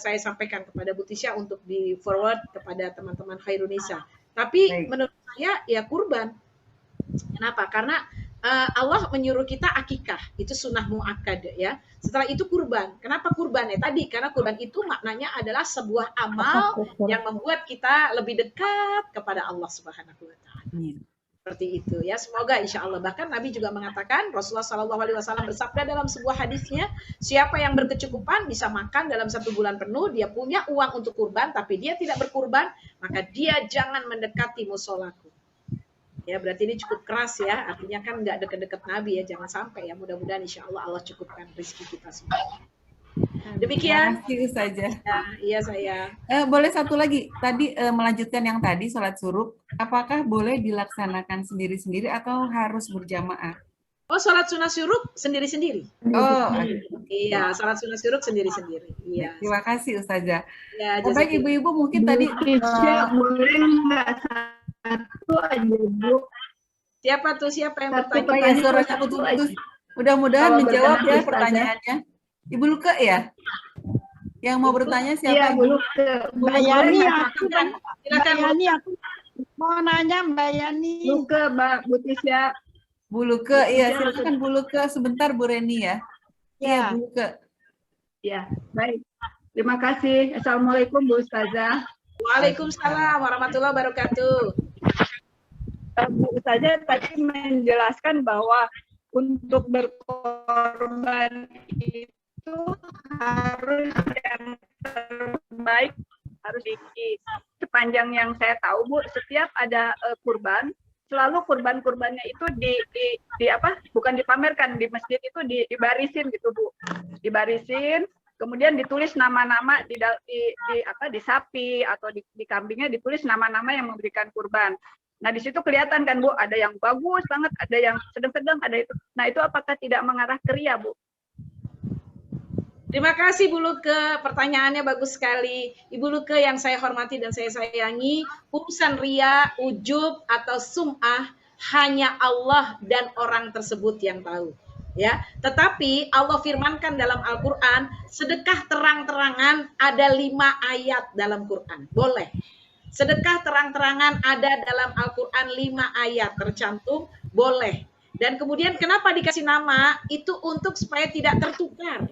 saya sampaikan kepada Bu Tisha untuk di forward kepada teman-teman Khairunisa. Tapi menurut saya ya kurban. Kenapa? Karena Allah menyuruh kita akikah, itu sunnah muakkad ya. Setelah itu kurban. Kenapa kurban ya? Tadi karena kurban itu maknanya adalah sebuah amal yang membuat kita lebih dekat kepada Allah Subhanahu wa taala. Seperti itu ya, semoga insya Allah. Bahkan Nabi juga mengatakan, Rasulullah SAW bersabda dalam sebuah hadisnya, siapa yang berkecukupan bisa makan dalam 1 bulan penuh, dia punya uang untuk kurban, tapi dia tidak berkurban, maka dia jangan mendekati musolaku. Ya, berarti ini cukup keras ya, artinya kan nggak deket-deket Nabi ya, jangan sampai ya, mudah-mudahan insya Allah cukupkan rezeki kita semua. Demikian. Terima kasih saja. Iya saya. Boleh satu lagi, tadi melanjutkan yang tadi sholat suruh, apakah boleh dilaksanakan sendiri-sendiri atau harus berjamaah? Oh, sholat sunnah syuruk sendiri-sendiri. Oh, iya, sholat sunnah syuruk sendiri-sendiri. Iya. Terima kasih Ustazah. Ya, baik ibu-ibu mungkin tadi. Boleh nggak satu aja Bu? Siapa tuh? Siapa yang bertanya? Ya, suaranya putus-putus. Mudah-mudahan menjawab ya pertanyaannya. Ibu Luke ya? Yang mau bertanya siapa? Iya, Ibu Luke. Mbak Yani, aku mau nanya Mbak Yani. Luke, Mbak Bu Tisha. Bu Luke, iya silakan Bu Luke. Sebentar Bu Reni ya. Iya, Bu Luke. Ya, baik. Terima kasih. Assalamualaikum Bu Ustazah. Waalaikumsalam warahmatullahi wabarakatuh. Bu Ustazah tadi menjelaskan bahwa untuk berkorban itu harus yang terbaik, harus sepanjang yang saya tahu Bu, setiap ada kurban, selalu kurban-kurbannya itu di apa? Bukan dipamerkan di masjid, itu dibarisin gitu Bu, dibarisin, kemudian ditulis nama-nama di sapi atau di kambingnya ditulis nama-nama yang memberikan kurban. Nah di situ kelihatan kan Bu, ada yang bagus banget, ada yang sedang-sedang, ada itu. Nah itu apakah tidak mengarah ke ria Bu? Terima kasih Bu Luke, pertanyaannya bagus sekali. Ibu Luke yang saya hormati dan saya sayangi, urusan ria, ujub atau sum'ah hanya Allah dan orang tersebut yang tahu. Ya, tetapi Allah firmankan dalam Al-Quran, sedekah terang-terangan ada 5 ayat dalam Quran. Boleh. Sedekah terang-terangan ada dalam Al-Quran 5 ayat tercantum, boleh. Dan kemudian kenapa dikasih nama? Itu untuk supaya tidak tertukar.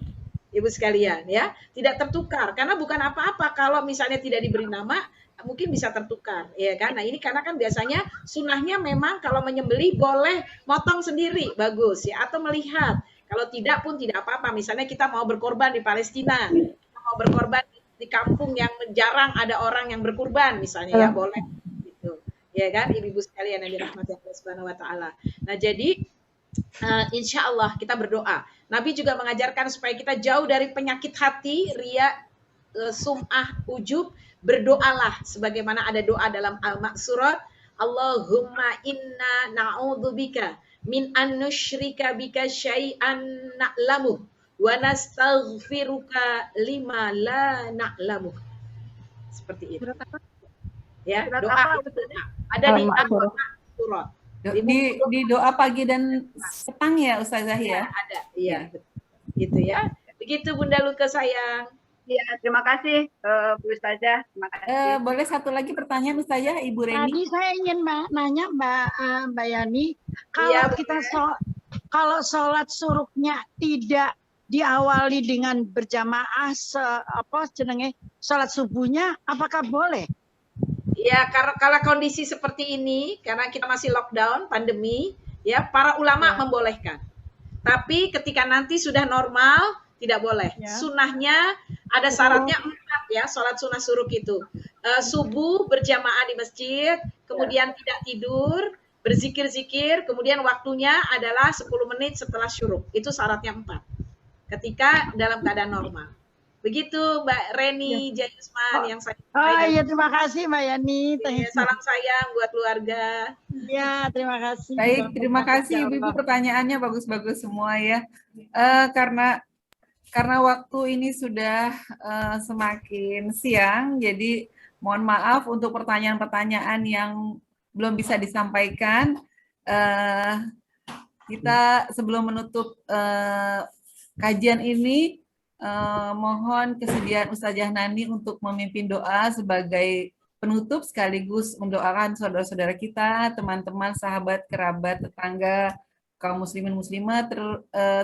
Ibu sekalian ya, tidak tertukar karena bukan apa-apa kalau misalnya tidak diberi nama mungkin bisa tertukar ya kan. Nah ini karena kan biasanya sunnahnya memang kalau menyembelih boleh motong sendiri bagus ya, atau melihat, kalau tidak pun tidak apa-apa. Misalnya kita mau berkorban di Palestina, kita mau berkorban di kampung yang jarang ada orang yang berkurban misalnya ya, boleh gitu ya kan, ibu-ibu sekalian yang dirahmati Allah Subhanahu wa taala. Nah, jadi insya Allah kita berdoa. Nabi juga mengajarkan supaya kita jauh dari penyakit hati, riya, sum'ah, ujub. Berdoalah sebagaimana ada doa dalam Al-Ma'surat, Allahumma inna na'udzubika min an nusyrika bika syai'an na'lamu wa nastaghfiruka lima la na'lamu. Seperti itu. Ya, doa itu ada di Al-Ma'surat. Di doa pagi dan petang ya Ustazah ya? Ada, iya. Gitu ya. Begitu Bunda Luka sayang. Ya, terima kasih Bu Ustazah. Terima kasih. Boleh satu lagi pertanyaan Ustazah, Ibu Reni? Tadi saya ingin nanya Mbak Yani, kalau kita kalau sholat suruknya tidak diawali dengan berjamaah sholat subuhnya, apakah boleh? Ya, kalau kondisi seperti ini, karena kita masih lockdown, pandemi, ya para ulama membolehkan. Tapi ketika nanti sudah normal, tidak boleh. Sunnahnya ada syaratnya 4 ya, sholat sunnah suruk itu. Subuh berjamaah di masjid, kemudian tidak tidur, berzikir-zikir, kemudian waktunya adalah 10 menit setelah syuruk. Itu syaratnya 4. Ketika dalam keadaan normal. Begitu Mbak Reni Jayusman yang saya iya, terima kasih Mbak Yani. Salam sayang buat keluarga. Ya, terima kasih. Baik, terima kasih Ibu-ibu, pertanyaannya bagus-bagus semua ya. Karena waktu ini sudah semakin siang, jadi mohon maaf untuk pertanyaan-pertanyaan yang belum bisa disampaikan. Kita sebelum menutup kajian ini, mohon kesediaan Ustazah Nani untuk memimpin doa sebagai penutup sekaligus mendoakan saudara-saudara kita, teman-teman, sahabat, kerabat, tetangga, kaum muslimin muslimat,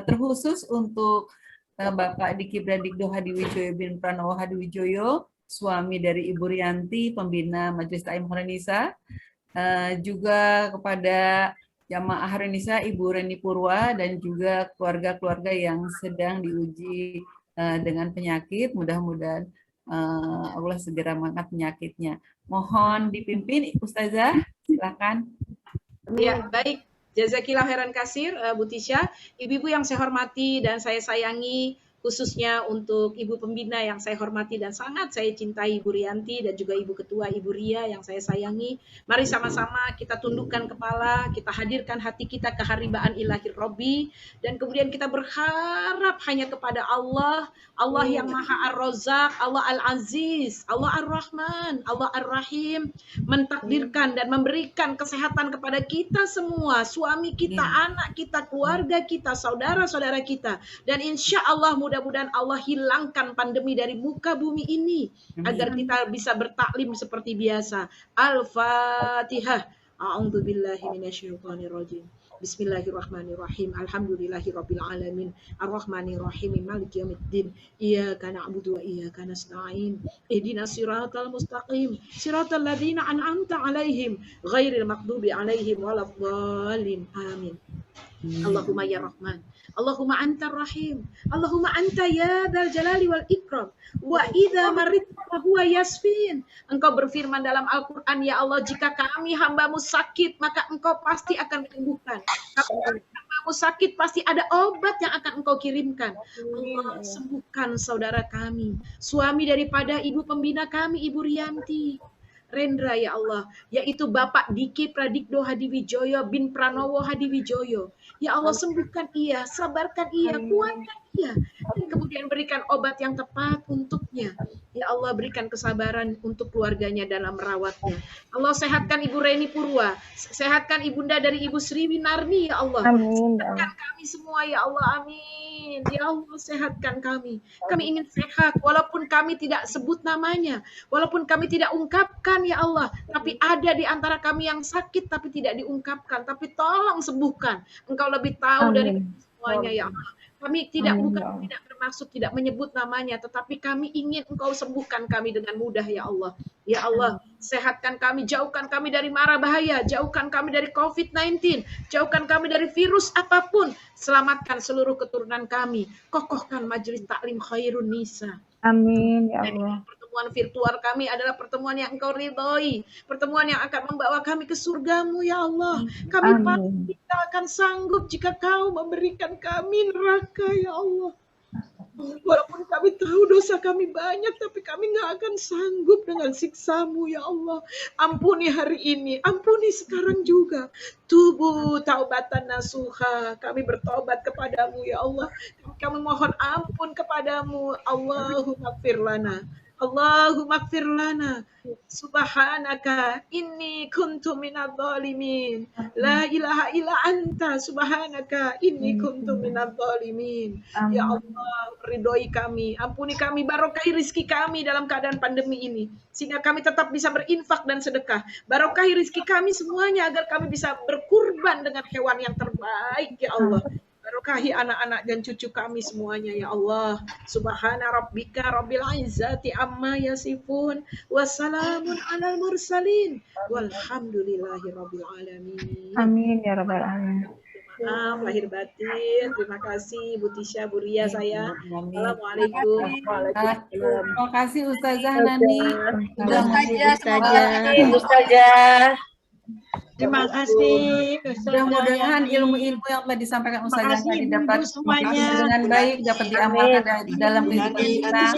terkhusus untuk Bapak Diki Bradikdo Hadiwijoyo bin Pranowo Hadiwijoyo, suami dari Ibu Rianti, pembina Majelis Ta'lim Horenisa, juga kepada jamaah Horenisa Ibu Reni Purwa dan juga keluarga-keluarga yang sedang diuji dengan penyakit, mudah-mudahan Allah segera mengangkat penyakitnya. Mohon dipimpin Ustazah, silakan. Ya, baik. Jazakillah khairan kasir, Bu Tisha. Ibu-ibu yang saya hormati dan saya sayangi, khususnya untuk Ibu Pembina yang saya hormati dan sangat saya cintai, Ibu Rianti, dan juga Ibu Ketua Ibu Ria yang saya sayangi. Mari sama-sama kita tundukkan kepala, kita hadirkan hati kita keharibaan ilahi Rabbi, dan kemudian kita berharap hanya kepada Allah, Allah yang Maha Ar-Razzaq, Allah Al-Aziz, Allah Ar-Rahman, Allah Ar-Rahim, mentakdirkan dan memberikan kesehatan kepada kita semua, suami kita, anak kita, keluarga kita, saudara-saudara kita, dan insya Allah mudah-mudahan Allah hilangkan pandemi dari muka bumi ini agar kita bisa bertaklim seperti biasa. Al-Fatihah. A'udzubillahi minasyaitonirrajim. Bismillahirrahmanirrahim. Alhamdulillahirabbil alamin. Arrahmanirrahim. Maliki yaumiddin. Iyyaka na'budu wa iyyaka nasta'in. Ihdinas siratal mustaqim. Siratal ladzina an'amta 'alaihim ghairil maghdubi 'alaihim waladdallin. Amin. Allahumma ya Rahman. Allahumma anta rahim. Allahumma anta ya dzal jalali wal ikram. Wa idza maridtu fa huwa yasfin. Engkau berfirman dalam Al-Qur'an, ya Allah, jika kami hambamu sakit, maka engkau pasti akan menyembuhkan. Kalau hambamu sakit, pasti ada obat yang akan engkau kirimkan. Allah, sembuhkan saudara kami, suami daripada Ibu Pembina kami, Ibu Rianti Rendra, ya Allah, yaitu Bapak Diki Pradikdo Hadiwijoyo bin Pranowo Hadiwijoyo. Ya Allah, sembuhkan ia, sabarkan ia, kuatkan ia, dan kemudian berikan obat yang tepat untuknya. Ya Allah, berikan kesabaran untuk keluarganya dalam merawatnya. Allah, sehatkan Ibu Reni Purwa, sehatkan ibunda dari Ibu Sri Winarni, ya Allah. Sehatkan kami semua, ya Allah, amin. Ya Allah, sehatkan kami. Kami ingin sehat, walaupun kami tidak sebut namanya, walaupun kami tidak ungkapkan, ya Allah, tapi ada di antara kami yang sakit tapi tidak diungkapkan, tapi tolong sembuhkan. Engkau lebih tahu dari semuanya, ya Allah. Kami tidak tidak bermaksud tidak menyebut namanya, tetapi kami ingin Engkau sembuhkan kami dengan mudah, ya Allah. Ya Allah, sehatkan kami, jauhkan kami dari mara bahaya, jauhkan kami dari COVID-19, jauhkan kami dari virus apapun, selamatkan seluruh keturunan kami, kokohkan Majelis Taklim Khairun Nisa. Amin, ya Allah. pertemuan virtual kami adalah pertemuan yang Engkau ridhoi, pertemuan yang akan membawa kami ke surgamu ya Allah. Kami pasti tidak akan sanggup jika Kau memberikan kami neraka ya Allah. Walaupun kami tahu dosa kami banyak, tapi kami nggak akan sanggup dengan siksa-Mu ya Allah. Ampuni hari ini, ampuni sekarang juga. Tubu taubatan nasuha, kami bertobat kepadamu ya Allah. Kami mohon ampun kepadamu. Allahumma gfir lana, Allahumma gfir lana. Subhanaka inni kuntu minadh dhalimin. La ilaha illa anta subhanaka inni kuntu minadh dhalimin. Ya Allah, ridhoi kami, ampuni kami, barokahi rizki kami dalam keadaan pandemi ini, sehingga kami tetap bisa berinfak dan sedekah. Barokahi rizki kami semuanya agar kami bisa berkurban dengan hewan yang terbaik ya Allah. Barokahi anak-anak dan cucu kami semuanya ya Allah. Subhana rabbika rabbil izzati amma yasifun, wassalamun alal mursalin, walhamdulillahi rabbil alamin. Amin ya rabbal alamin. Maaf lahir batin. Terima kasih Bu Tisha, Bu Ria saya. Assalamualaikum. Terima kasih Ustazah Nani. Ustazah. Terima kasih. Mudah-mudahan ilmu-ilmu yang telah disampaikan Ustazah tadi dapat dengan baik, dapat diamalkan dalam kehidupan kita.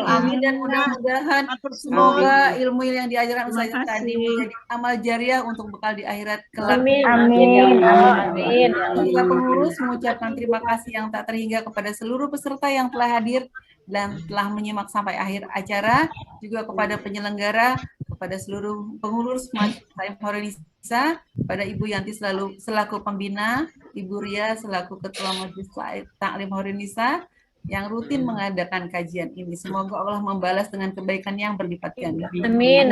Amin. Dan mudah-mudahan semoga ilmu yang diajarkan Ustazah tadi menjadi amal jariah untuk bekal di akhirat kelak. Amin. Kita pengurus mengucapkan terima kasih yang tak terhingga kepada seluruh peserta yang telah hadir dan telah menyimak sampai akhir acara, juga kepada penyelenggara, kepada seluruh pengurus Majelis Taklim Horonisa, pada Ibu Yanti selaku pembina, Ibu Ria selaku Ketua Majelis Taklim Horonisa yang rutin mengadakan kajian ini. Semoga Allah membalas dengan kebaikan yang berlipat ganda. Amin.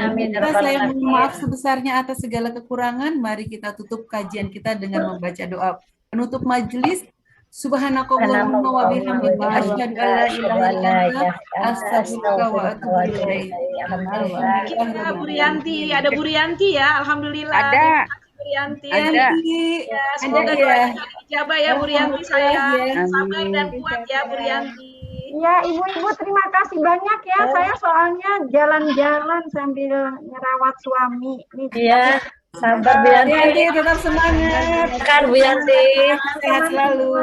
Saya mohon maaf sebesarnya atas segala kekurangan. Mari kita tutup kajian kita dengan membaca doa penutup majelis. Subhanakallahumma wa bihamdika asyhadu an la ilaha illa anta astaghfiruka wa atubu ilaik. Alhamdulillah Bu Rianti, ada Bu Rianti ya, alhamdulillah. Ada. Bu Rianti. Ada. Ya, semoga doanya dijabah ya Bu Rianti sayang. Sabar dan kuat ya Bu Rianti. Ya, ibu-ibu terima kasih banyak ya. Saya soalnya jalan-jalan sambil ngerawat suami. Iya. Sabar Bu Yanti, tetap semangat. Kan Bu Yanti. Sehat selalu.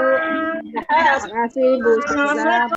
Terima kasih Bu Ustazah.